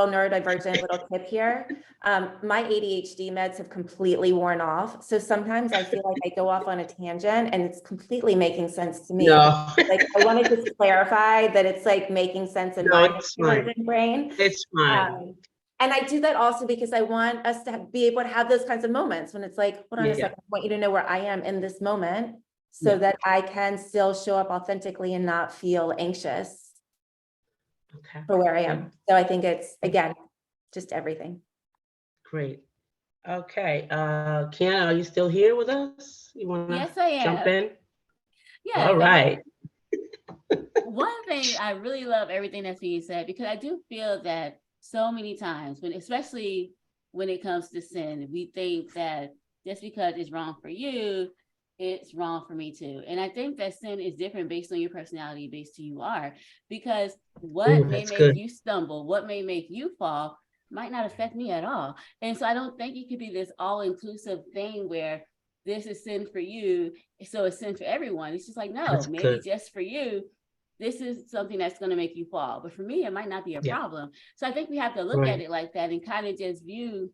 neurodivergent little tip here. My ADHD meds have completely worn off. So sometimes I feel like I go off on a tangent, and it's completely making sense to me. No. Like, I want to just clarify that it's like making sense in my neurodivergent brain. It's fine. And I do that also because I want us to be able to have those kinds of moments when it's like, hold on a second, I want you to know where I am in this moment, so that I can still show up authentically and not feel anxious for where I am. So I think it's, again, just everything. Great. Okay. Kiana, are you still here with us? You want to Yes, I am. jump in? Yeah. All right. One thing, I really love everything that's being said, because I do feel that so many times, when especially when it comes to sin. We think that just because it's wrong for you, it's wrong for me too. And I think that sin is different based on your personality, based on who you are, because what Ooh, may that's make good. you stumble, what may make you fall, might not affect me at all. And so I don't think it could be this all-inclusive thing where this is sin for you, so it's sin for everyone. It's just like, no, That's maybe good. just for you, this is something that's going to make you fall. But for me, it might not be a Yeah. problem. So I think we have to look at Right. it like that and kind of just view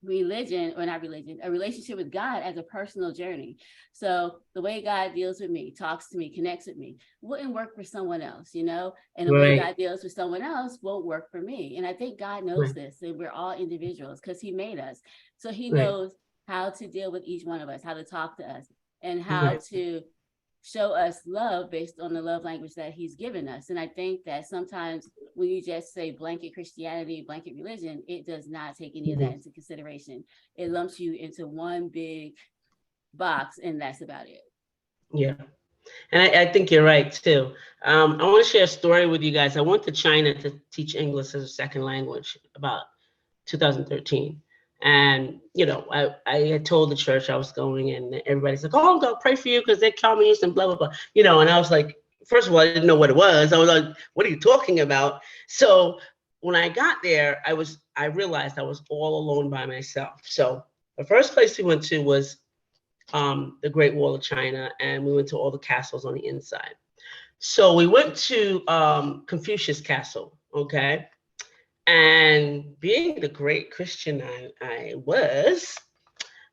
religion, or not religion, a relationship with God as a personal journey. So the way God deals with me, talks to me, connects with me, wouldn't work for someone else, you know, and the way Right. God deals with someone else won't work for me. And I think God knows Right. this, and we're all individuals because he made us. So he Right. knows how to deal with each one of us, how to talk to us, and how Right. to show us love based on the love language that he's given us. And I think that sometimes when you just say blanket Christianity, blanket religion, it does not take any of that into consideration. It lumps you into one big box, and that's about it. Yeah. And I think you're right too. I want to share a story with you guys. I went to China to teach English as a second language about 2013. And, I had told the church I was going, and everybody's like, oh, I'm going to pray for you because they're communists and blah, blah, blah. And I was like, first of all, I didn't know what it was. I was like, what are you talking about? So when I got there, I realized I was all alone by myself. So the first place we went to was the Great Wall of China, and we went to all the castles on the inside. So we went to Confucius Castle, okay? And being the great Christian I was,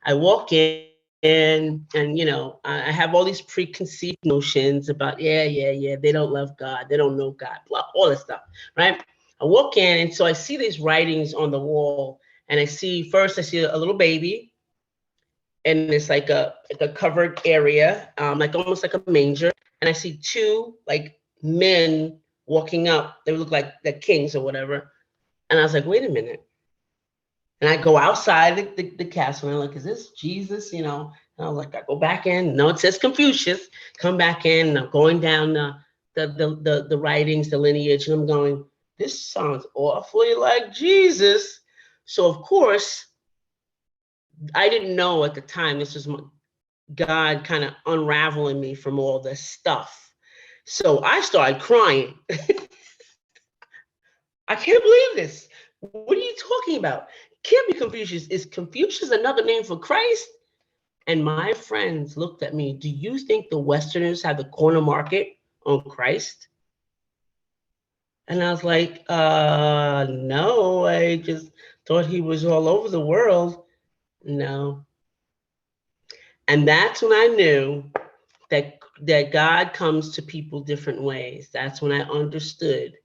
I walk in and, I have all these preconceived notions about, yeah, they don't love God, they don't know God, blah, all this stuff, right? I walk in, and so I see these writings on the wall, and I see a little baby, and it's like a covered area, like almost like a manger. And I see two like men walking up. They look like the kings or whatever. And I was like, wait a minute. And I go outside the castle, and I'm like, is this Jesus? And I was like, I go back in. No, it says Confucius. Come back in. And I'm going down the writings, the lineage, and I'm going, this sounds awfully like Jesus. So of course, I didn't know at the time this was God kind of unraveling me from all this stuff. So I started crying. I can't believe this. What are you talking about? Can't be Confucius. Is Confucius another name for Christ? And my friends looked at me. Do you think the Westerners have the corner market on Christ? And I was like, no, I just thought he was all over the world. No. And that's when I knew that God comes to people different ways. That's when I understood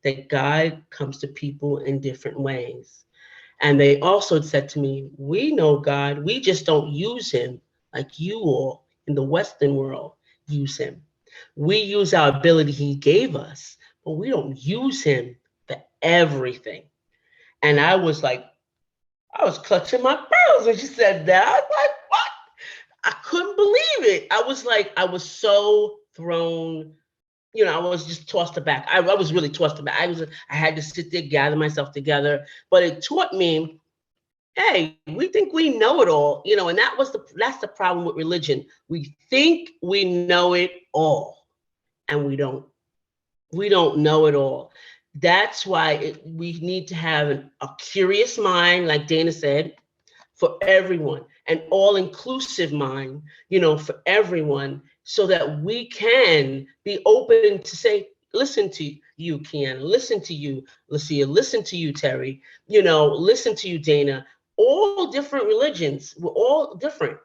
that God comes to people in different ways. And they also said to me, we know God, we just don't use him like you all in the Western world use him. We use our ability he gave us, but we don't use him for everything. And I was clutching my pearls when she said that. I was like, what? I couldn't believe it. I was so thrown, I was just tossed aback. I was really tossed aback. I had to sit there, gather myself together, but it taught me, hey, we think we know it all, and that's the problem with religion. We think we know it all, and we don't. We don't know it all. That's why we need to have a curious mind, like Dana said, for everyone, an all-inclusive mind, for everyone, so that we can be open to say, listen to you, Kiana, listen to you, Lucia, listen to you, Terry, listen to you, Dana. All different religions, we're all different,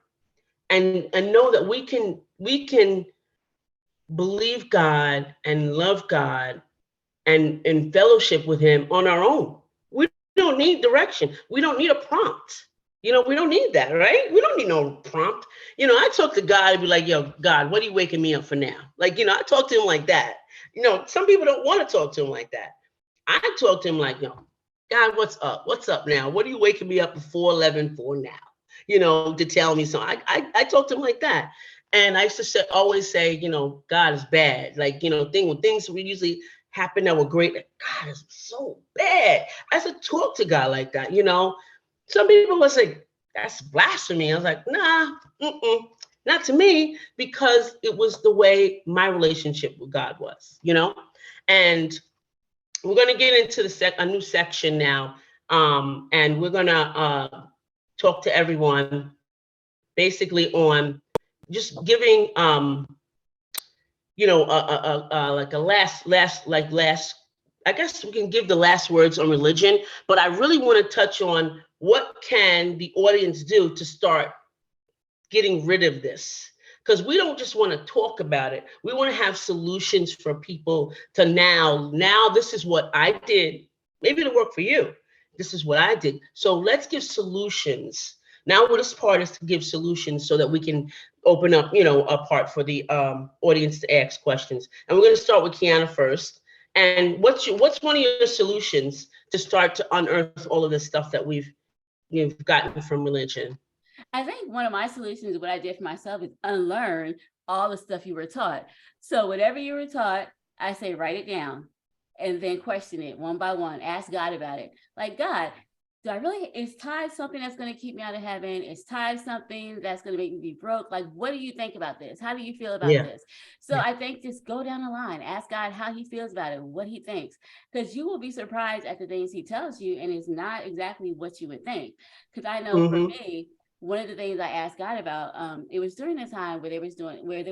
and know that we can believe God and love God and fellowship with him on our own. We don't need direction. We don't need a prompt. We don't need that, right? We don't need no prompt. I talk to God and be like, yo, God, what are you waking me up for now? Like, I talk to him like that. Some people don't want to talk to him like that. I talk to him like, God, what's up? What's up now? What are you waking me up at 4:11 for now? To tell me something. I talk to him like that. And I used to always say, God is bad. Like, when things we usually happen that were great, like, God is so bad. I used to talk to God like that, Some people will say, that's blasphemy. I was like, nah, not to me, because it was the way my relationship with God was, And we're going to get into a new section now, and we're going to talk to everyone basically on just giving, like a last. I guess we can give the last words on religion, but I really want to touch on what can the audience do to start getting rid of this, because we don't just want to talk about it. We want to have solutions for people to now this is what I did. Maybe it'll work for you. This is what I did. So let's give solutions. Now this part is to give solutions so that we can open up, a part for the audience to ask questions. And we're going to start with Kiana first. And what's one of your solutions to start to unearth all of this stuff that we've gotten from religion? I think one of my solutions, what I did for myself, is unlearn all the stuff you were taught. So whatever you were taught, I say write it down and then question it one by one. Ask God about it. Like, God, is tithe something that's going to keep me out of heaven? Is tithe something that's going to make me be broke? Like, what do you think about this? How do you feel about this? So I think just go down the line, ask God how he feels about it, what he thinks, because you will be surprised at the things he tells you, and it's not exactly what you would think. Because I know for me, one of the things I asked God about, it was during the time where there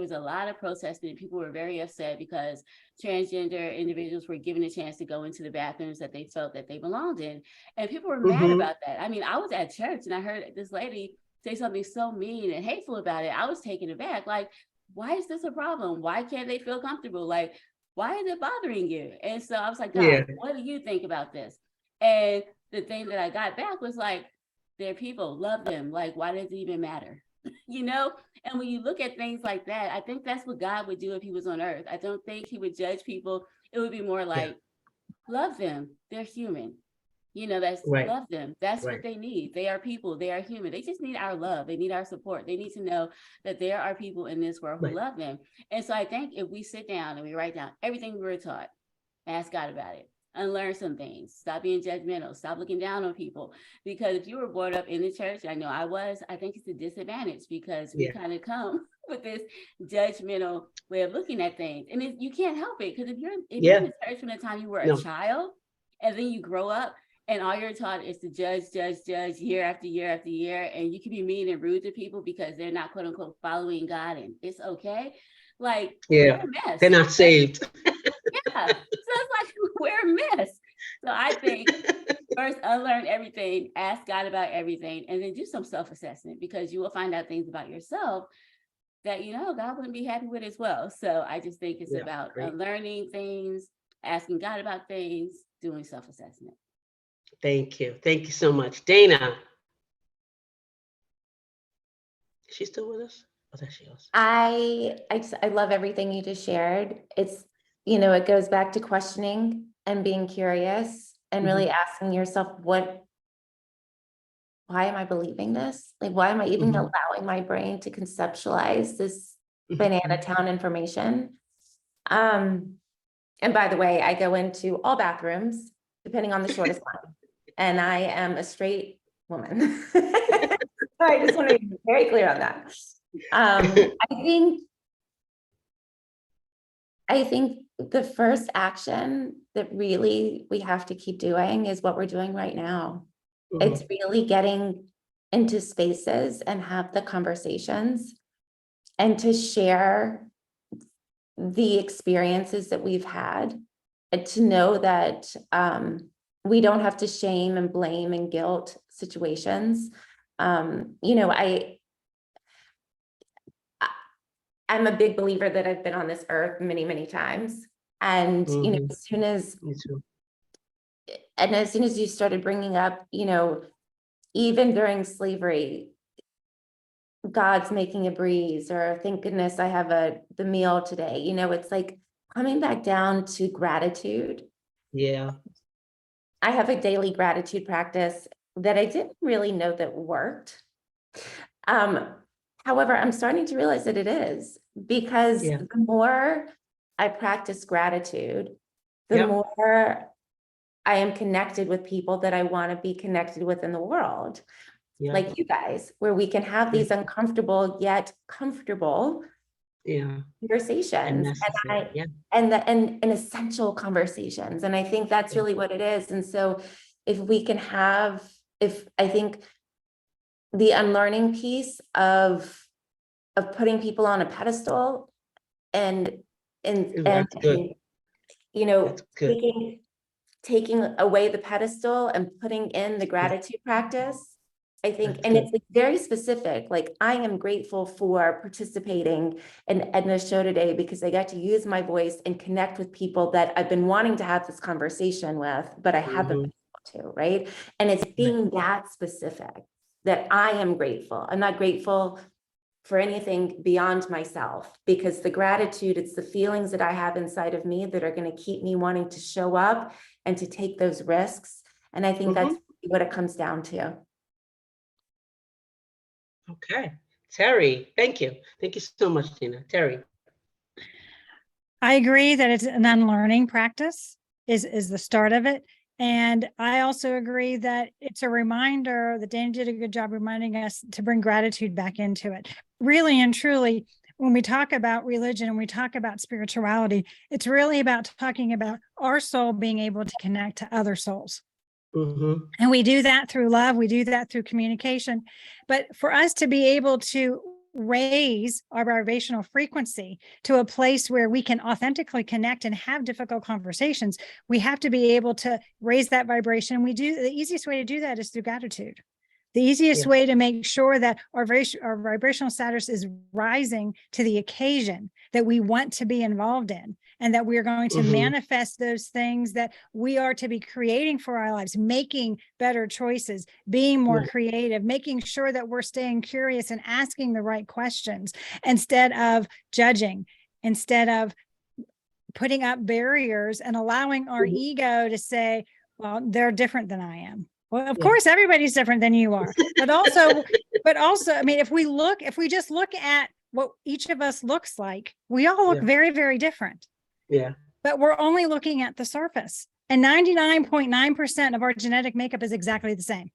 was a lot of protesting, and people were very upset because transgender individuals were given a chance to go into the bathrooms that they felt that they belonged in. And people were mad about that. I mean, I was at church and I heard this lady say something so mean and hateful about it. I was taken aback. Like, why is this a problem? Why can't they feel comfortable? Like, why is it bothering you? And so I was like, God, what do you think about this? And the thing that I got back was like, they're people, love them. Like, why does it even matter? And when you look at things like that, I think that's what God would do if he was on earth. I don't think he would judge people. It would be more like, love them. They're human. Love them. That's what they need. They are people. They are human. They just need our love. They need our support. They need to know that there are people in this world who love them. And so I think if we sit down and we write down everything we were taught, ask God about it, unlearn some things, stop being judgmental, stop looking down on people. Because if you were brought up in the church, I know I was, I think it's a disadvantage because we kind of come with this judgmental way of looking at things. And you can't help it, because if you're in the church from the time you were a child, and then you grow up and all you're taught is to judge year after year after year, and you can be mean and rude to people because they're not quote unquote following God, and it's okay. Like, we're a mess. They're not saved. So it's like, we're a mess. So I think first unlearn everything, ask God about everything, and then do some self-assessment, because you will find out things about yourself that God wouldn't be happy with as well. So I just think it's about unlearning things, asking God about things, doing self-assessment. Thank you so much. Dana, is she still with us? Oh, there she is. I love everything you just shared. It's, it goes back to questioning and being curious and really asking yourself, why am I believing this? Like, why am I even allowing my brain to conceptualize this banana town information? And by the way, I go into all bathrooms, depending on the shortest line, and I am a straight woman. I just want to be very clear on that. I think the first action that really we have to keep doing is what we're doing right now. It's really getting into spaces and have the conversations and to share the experiences that we've had, and to know that we don't have to shame and blame and guilt situations. I'm a big believer that I've been on this earth many, many times. And, as soon as you started bringing up, even during slavery, God's making a breeze, or thank goodness I have the meal today, it's like coming back down to gratitude. Yeah. I have a daily gratitude practice that I didn't really know that worked. However, I'm starting to realize that it is, because the more I practice gratitude, the more I am connected with people that I want to be connected with in the world, Yeah. like you guys, where we can have these uncomfortable yet comfortable Yeah. And conversations necessary. Yeah. and essential conversations. And I think that's Yeah. really what it is. And so if we can have, if I think the unlearning piece of putting people on a pedestal and That's good. you know, That's good. taking away the pedestal and putting in the gratitude practice. I think, That's and good. it's like very specific, like I am grateful for participating in Edna's show today because I got to use my voice and connect with people that I've been wanting to have this conversation with, but I haven't been able to, right? And it's being that specific that I am grateful. I'm not grateful for anything beyond myself, because the gratitude, it's the feelings that I have inside of me that are going to keep me wanting to show up and to take those risks. And I think that's what it comes down to. Okay. Terry, thank you. Thank you so much, Tina. Terry. I agree that it's an unlearning practice is the start of it. And I also agree that it's a reminder that Dana did a good job reminding us to bring gratitude back into it. Really and truly, when we talk about religion and we talk about spirituality, it's really about talking about our soul being able to connect to other souls. And we do that through love. We do that through communication. But for us to be able to raise our vibrational frequency to a place where we can authentically connect and have difficult conversations, we have to be able to raise that vibration. We do, the easiest way to do that is through gratitude. The easiest way to make sure that our vibrational status is rising to the occasion that we want to be involved in, and that we are going to manifest those things that we are to be creating for our lives, making better choices, being more creative, making sure that we're staying curious and asking the right questions instead of judging, instead of putting up barriers and allowing our ego to say, well, they're different than I am. Well, of course, everybody's different than you are, but also, I mean, if we just look at what each of us looks like, we all look very, very different. Yeah. But we're only looking at the surface, and 99.9% of our genetic makeup is exactly the same.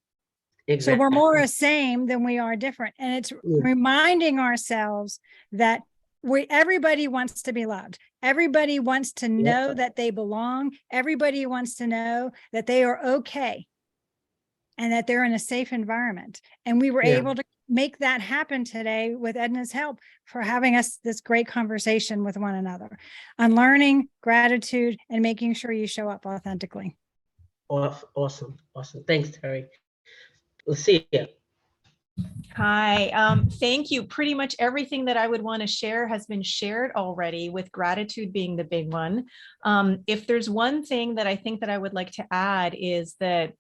Exactly. So we're more the same than we are different. And it's reminding ourselves that everybody wants to be loved. Everybody wants to know that they belong. Everybody wants to know that they are okay and that they're in a safe environment. And we were able to make that happen today with Edna's help for having us this great conversation with one another on learning, gratitude, and making sure you show up authentically. Awesome. Thanks, Terry. Lucia. Hi, thank you. Pretty much everything that I would want to share has been shared already, with gratitude being the big one. If there's one thing that I think that I would like to add is that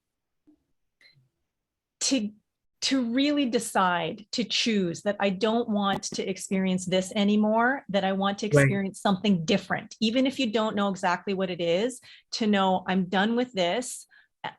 to really decide, to choose that I don't want to experience this anymore, that I want to experience something different, even if you don't know exactly what it is, to know I'm done with this.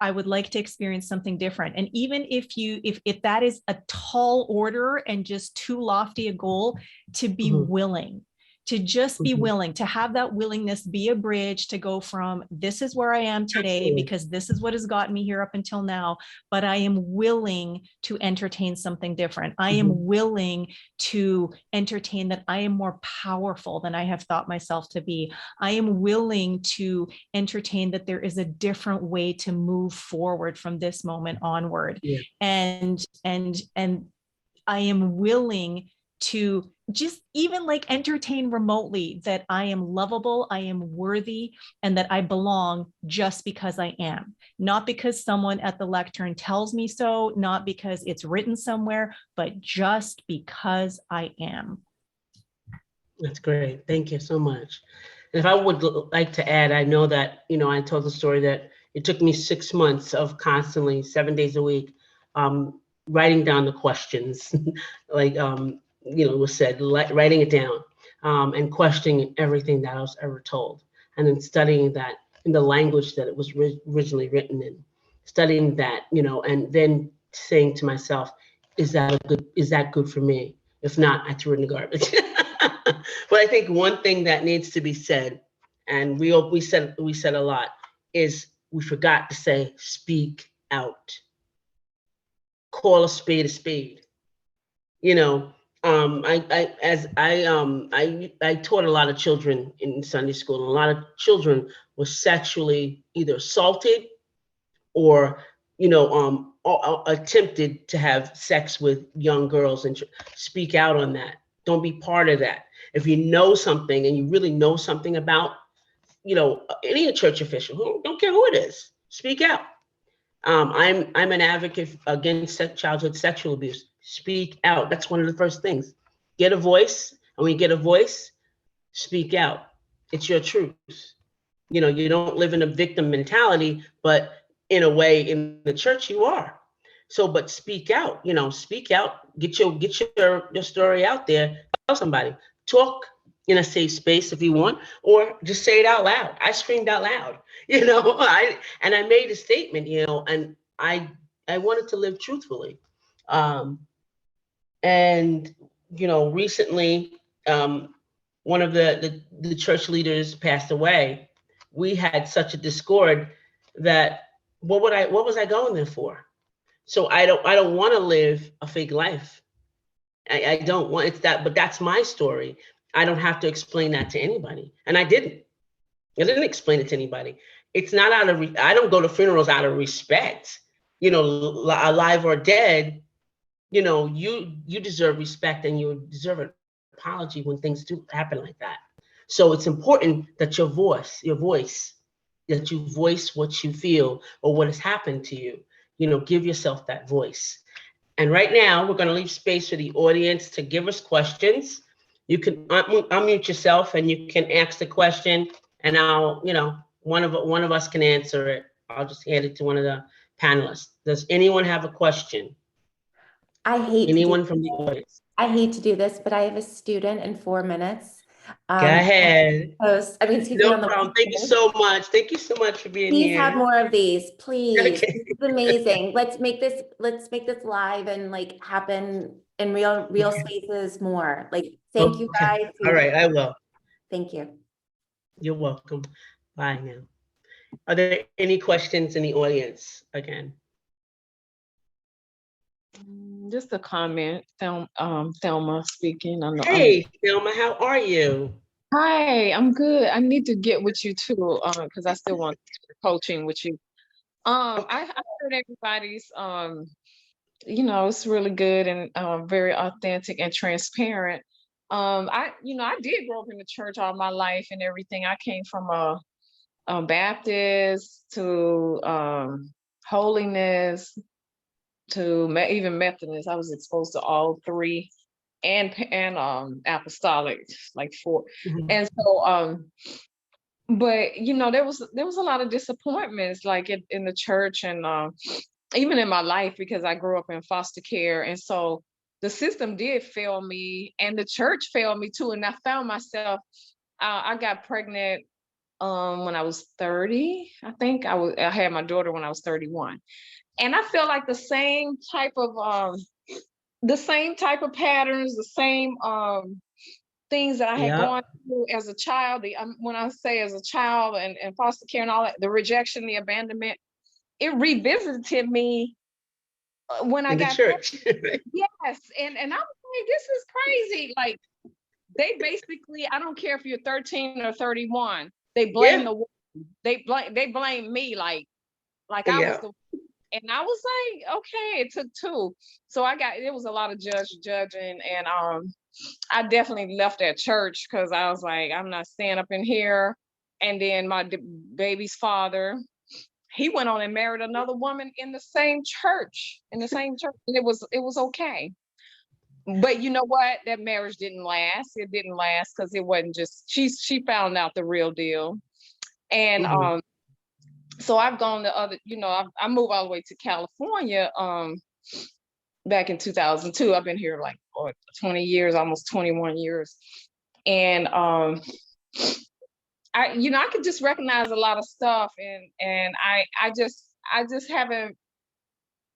I would like to experience something different. And even if that is a tall order and just too lofty a goal, to be willing, to just be willing, to have that willingness be a bridge to go from this is where I am today, because this is what has gotten me here up until now, but I am willing to entertain something different. I am willing to entertain that I am more powerful than I have thought myself to be. I am willing to entertain that there is a different way to move forward from this moment onward. And I am willing to just even like entertain remotely that I am lovable, I am worthy, and that I belong just because I am. Not because someone at the lectern tells me so, not because it's written somewhere, but just because I am. That's great. Thank you so much. And if I would like to add, I know that, I told the story that it took me 6 months of constantly 7 days a week, writing down the questions, like, it was said, writing it down, and questioning everything that I was ever told, and then studying that in the language that it was originally written in, studying that, and then saying to myself, is that good for me? If not, I threw it in the garbage. But I think one thing that needs to be said, and we said a lot, is we forgot to say, speak out. Call a spade a spade. You know, I taught a lot of children in Sunday school, and a lot of children were sexually either assaulted or, attempted to have sex with young girls, and speak out on that. Don't be part of that. If you know something and you really know something about, any church official, don't care who it is, speak out. I'm an advocate against childhood sexual abuse. Speak out. That's one of the first things. Get a voice, and when you get a voice, speak out. It's your truth. You don't live in a victim mentality, but in a way, in the church, you are. So, but speak out. Speak out. Get your story out there. Tell somebody. Talk in a safe space if you want, or just say it out loud. I screamed out loud. I made a statement. And I wanted to live truthfully. And recently, one of the church leaders passed away. We had such a discord that what was I going there for? So I don't want to live a fake life. I don't want, it's that, but that's my story. I don't have to explain that to anybody. And I didn't explain it to anybody. It's not I don't go to funerals out of respect, alive or dead. You deserve respect, and you deserve an apology when things do happen like that. So it's important that your voice, that you voice what you feel or what has happened to you. Give yourself that voice. And right now, we're going to leave space for the audience to give us questions. You can unmute yourself and you can ask the question, and I'll, one of us can answer it. I'll just hand it to one of the panelists. Does anyone have a question? Anyone from the audience? I hate to do this, but I have a student in 4 minutes. Go ahead. Excuse me. No problem. Thank you so much. Thank you so much for being Please here. have more of these, please. Okay. This is amazing. Let's make this live and happen in real spaces more. Thank you guys. All right, I will. Thank you. You're welcome. Bye now. Are there any questions in the audience again? Just a comment. Thelma speaking. Hey, Thelma, how are you? Hi, I'm good. I need to get with you too, because I still want coaching with you. I heard everybody's, it's really good and very authentic and transparent. I did grow up in the church all my life and everything. I came from a Baptist to holiness to even Methodist. I was exposed to all three, and apostolic, like 4. Mhm. And so but there was a lot of disappointments in the church and even in my life, because I grew up in foster care, and so the system did fail me and the church failed me too. And I found myself, I got pregnant when I was 30. I think I had my daughter when I was 31, and I felt like the same type of patterns, the same things that I had gone through as a child. When I say as a child and foster care and all that, the rejection, the abandonment, it revisited me when I got church. Yes, and I was like, this is crazy. They basically, I don't care if you're 13 or 31, they blame they blame me like I was the. And I was like, okay, it took 2. So it was a lot of judging. And I definitely left that church because I was like, I'm not staying up in here. And then my baby's father, he went on and married another woman in the same church. And it was okay. But you know what? That marriage didn't last. It didn't last because it wasn't just, she found out the real deal. And so I've gone to other, I moved all the way to California back in 2002. I've been here 20 years, almost 21 years. And I could just recognize a lot of stuff, and I just haven't.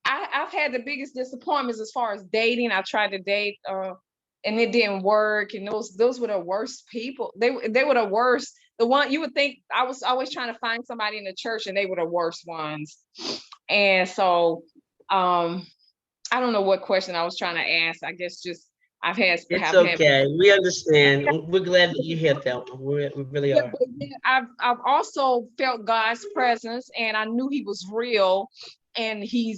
I've had the biggest disappointments as far as dating. I tried to date and it didn't work, and those were the worst people. They were the worst. the one you would think I was always trying to find somebody in the church, and they were the worst ones. And so, I don't know what question I was trying to ask. I guess just It's have okay. We understand. We're glad that you're here, Thelma. We really yeah, are. but then I've also felt God's presence, and I knew He was real, and he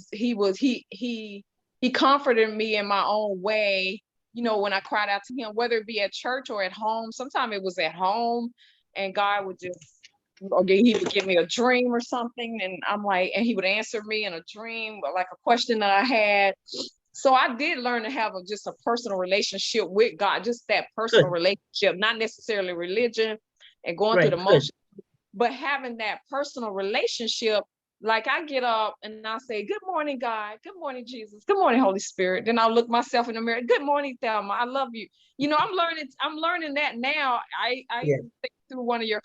comforted me in my own way. You know, when I cried out to Him, whether it be at church or at home. Sometimes it was at home, and God would just, or He would give me a dream or something, and I'm like, and He would answer me in a dream, like a question that I had. So I did learn to have just a personal relationship with God, just that personal Good. relationship, not necessarily religion and going through Right. the Good. motions, but having that personal relationship. Like I get up and I say, "Good morning, God. Good morning, Jesus. Good morning, Holy Spirit." Then I'll look myself in the mirror. "Good morning, Thelma. I love you." You know, I'm learning that now. I Yeah. think through one of your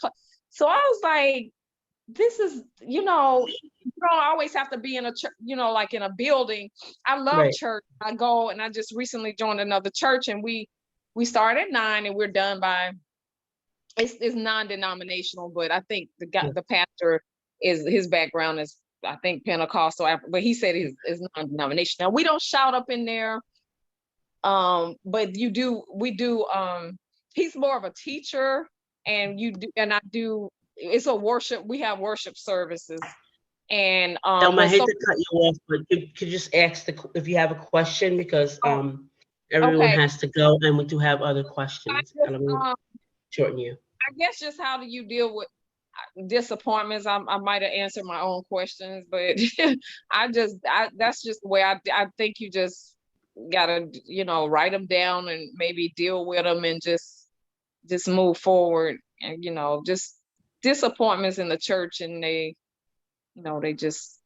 so I was like, this is, you don't always have to be in a church, like in a building. I love Right. church. I go, and I just recently joined another church, and we start at 9 and we're done by, it's non-denominational, but I think Yeah. the pastor his background is, I think, Pentecostal, but he said is non-denominational. Now, we don't shout up in there, but we do, he's more of a teacher, and I do, it's a worship, we have worship services. And Thelma, I but hate so to cut you off, but could you just ask if you have a question, because everyone okay, has to go, and we do have other I questions. just, I don't mean to shorten you. I guess just how do you deal with disappointments? I might have answered my own questions, but that's just the way I think you just gotta, write them down and maybe deal with them, and just move forward. And just disappointments in the church, and they just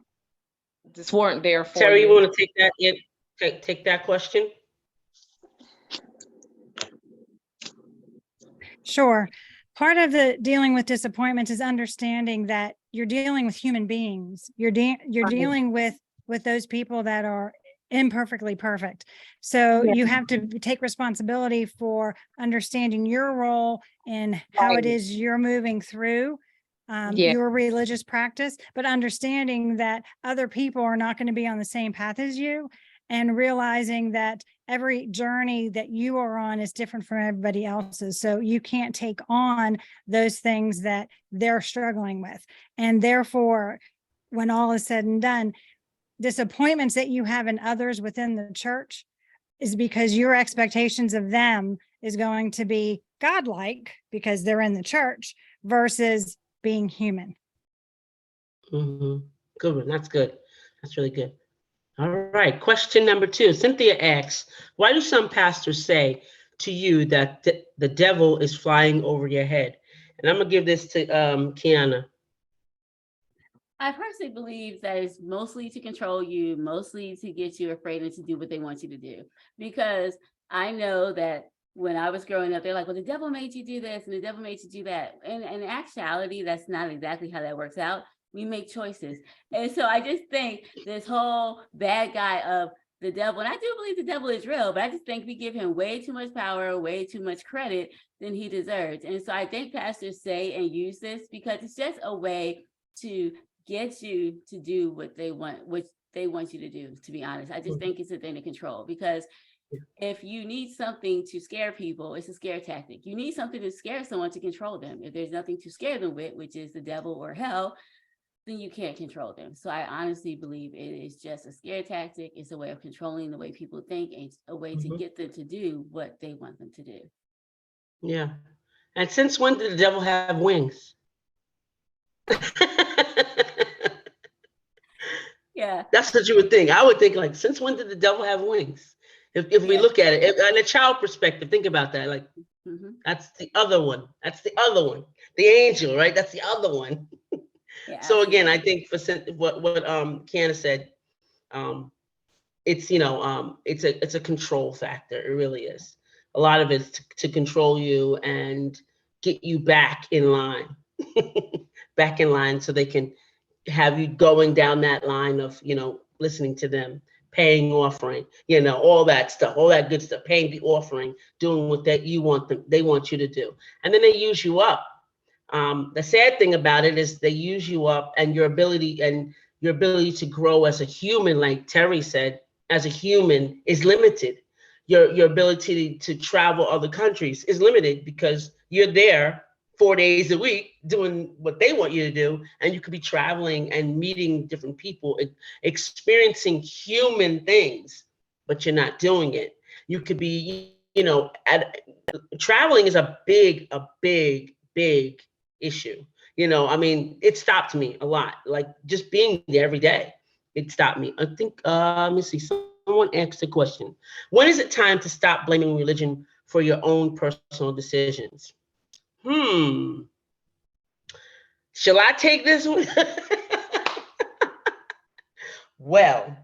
weren't there for Terry, you you. want to take that in? Take that question. Sure. Part of the dealing with disappointment is understanding that you're dealing with human beings. You're dealing with those people that are imperfectly perfect. So Yeah. you have to take responsibility for understanding your role in how Right. it is you're moving through Yeah. your religious practice, but understanding that other people are not going to be on the same path as you, and realizing that every journey that you are on is different from everybody else's. So you can't take on those things that they're struggling with. And therefore, when all is said and done, disappointments that you have in others within the church is because your expectations of them is going to be godlike because they're in the church versus being human. Mm-hmm. Good one. That's good. That's really good. All right. Question number 2. Cynthia asks, why do some pastors say to you that the devil is flying over your head? And I'm going to give this to Kiana. I personally believe that it's mostly to control you, mostly to get you afraid and to do what they want you to do. Because I know that when I was growing up, they're like, well, the devil made you do this and the devil made you do that. And in actuality, that's not exactly how that works out. We make choices. And so I just think this whole bad guy of the devil, and I do believe the devil is real, but I just think we give him way too much power, way too much credit than he deserves. And so I think pastors say and use this because it's just a way to get you to do what they want you to do, to be honest. I just think it's a thing to control, because if you need something to scare people, it's a scare tactic. You need something to scare someone to control them. If there's nothing to scare them with, which is the devil or hell, then you can't control them. So I honestly believe it is just a scare tactic. It's a way of controlling the way people think. It's a way to get them to do what they want them to do. Yeah. And since when did the devil have wings? Yeah. That's what you would think. I would think, like, since when did the devil have wings? If we look at it in a child perspective, think about that. Like, that's the other one. That's the other one. The angel, right? That's the other one. Yeah, so again, I think for what Kiana said, it's it's a control factor. It really is. A lot of it's to control you and get you back in line, so they can have you going down that line of, listening to them, paying offering, all that stuff, all that good stuff, paying the offering, doing what they want you to do. And then they use you up. The sad thing about it is they use you up, and your ability to grow as a human, like Terry said, as a human is limited. Your ability to travel other countries is limited because you're there 4 days a week doing what they want you to do, and you could be traveling and meeting different people, experiencing human things, but you're not doing it. You could be, traveling is a big issue. I mean, it stopped me a lot. Like just being there every day, it stopped me. I think, let me see, someone asked a question. When is it time to stop blaming religion for your own personal decisions? Shall I take this one? Well,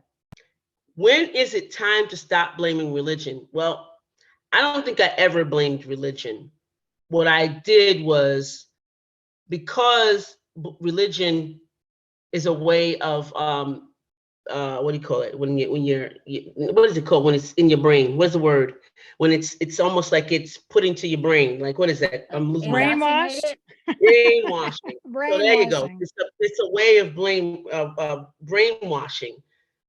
when is it time to stop blaming religion? Well, I don't think I ever blamed religion. What I did was, because religion is a way of what do you call it when you're what is it called when it's in your brain? What's the word? When it's almost like it's put into your brain. Like, what is that? I'm losing my Brainwashed. brainwashing. So there you go. Brainwashing. It's a way of brainwashing.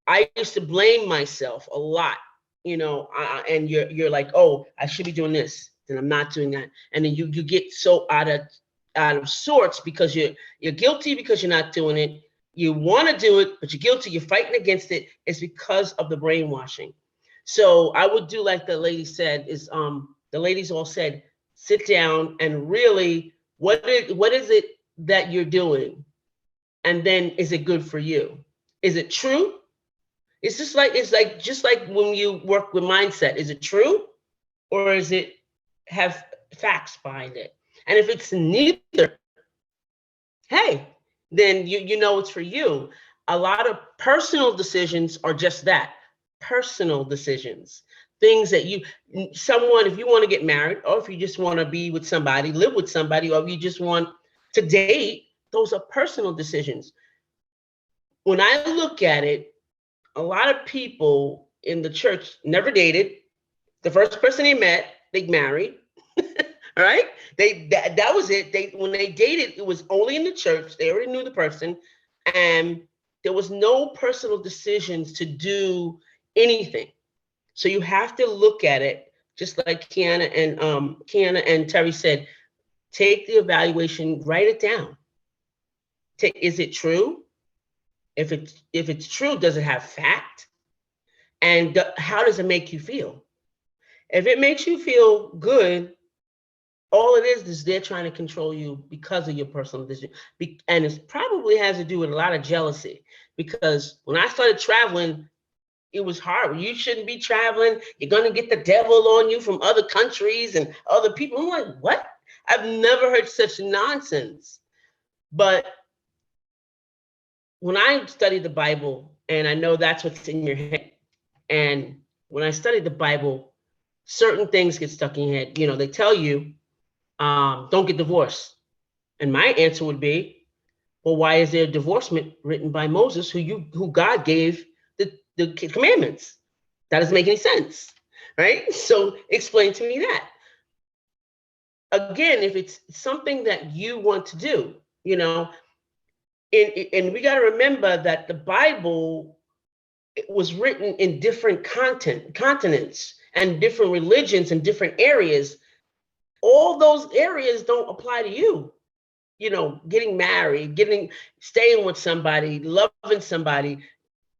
I used to blame myself a lot, and you're like, oh, I should be doing this, and I'm not doing that, and then you get so out of sorts because you're guilty because you're not doing it. You want to do it, but you're guilty. You're fighting against it. It's because of the brainwashing. So I would do like the lady said. The ladies all said, sit down and really, what is it that you're doing, and then is it good for you? Is it true? It's just like when you work with mindset. Is it true, or is it have facts behind it? And if it's neither, hey, then you know it's for you. A lot of personal decisions are just that, personal decisions. Things that if you want to get married, or if you just want to be with somebody, live with somebody, or if you just want to date, those are personal decisions. When I look at it, a lot of people in the church never dated. The first person they met, they married. All right. That was it. When they dated, it was only in the church. They already knew the person, and there was no personal decisions to do anything. So you have to look at it just like Kiana and Terry said. Take the evaluation, write it down. Is it true? If it's true, does it have fact? And how does it make you feel? If it makes you feel good, all it is they're trying to control you because of your personal decision. And it probably has to do with a lot of jealousy, because when I started traveling, it was hard. You shouldn't be traveling. You're going to get the devil on you from other countries and other people. I'm like, what? I've never heard such nonsense. But when I studied the Bible, and I know that's what's in your head, and when I studied the Bible, certain things get stuck in your head. They tell you, don't get divorced. And my answer would be, well, why is there a divorcement written by Moses, who God gave the commandments? That doesn't make any sense, right? So explain to me that. Again, if it's something that you want to do, and we got to remember that the Bible was written in different continents and different religions and different areas. All those areas don't apply to you. Getting married, staying with somebody, loving somebody,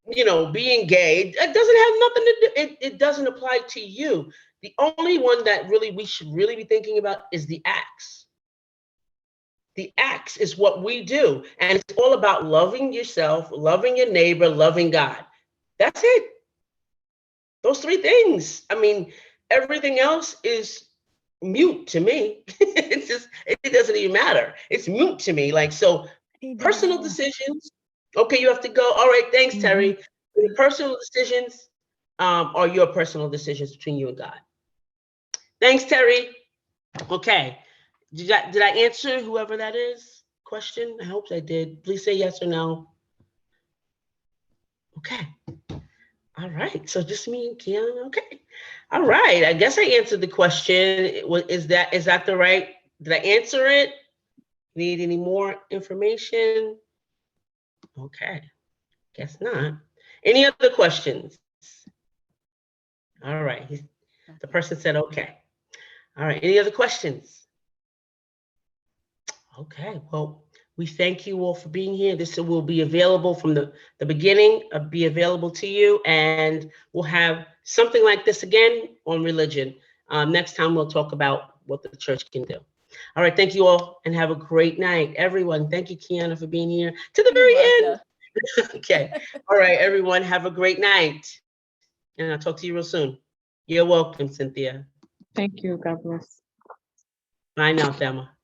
being gay, it doesn't have nothing to do, it doesn't apply to you. The only one that we should really be thinking about is the acts. The acts is what we do. And it's all about loving yourself, loving your neighbor, loving God. That's it. Those three things. I mean, everything else is mute to me. It doesn't even matter. It's mute to me. So personal decisions. Okay, you have to go. All right, thanks, Terry. The personal decisions are your personal decisions between you and God. Thanks, Terry. Okay. Did I answer whoever that is question? I hope I did. Please say yes or no. Okay. All right. So just me and Kiana. Okay. All right. I guess I answered the question. Is that the right? Did I answer it? Need any more information? Okay, guess not. Any other questions? All right, the person said okay. All right, any other questions? Okay, well, we thank you all for being here. This will be available from the beginning, be available to you, and we'll have something like this again on religion. Next time we'll talk about what the church can do. All right, thank you all and have a great night. Everyone, thank you, Kiana, for being here to the very end. Okay, all right, everyone, have a great night. And I'll talk to you real soon. You're welcome, Cynthia. Thank you. God bless. Bye now, Thelma.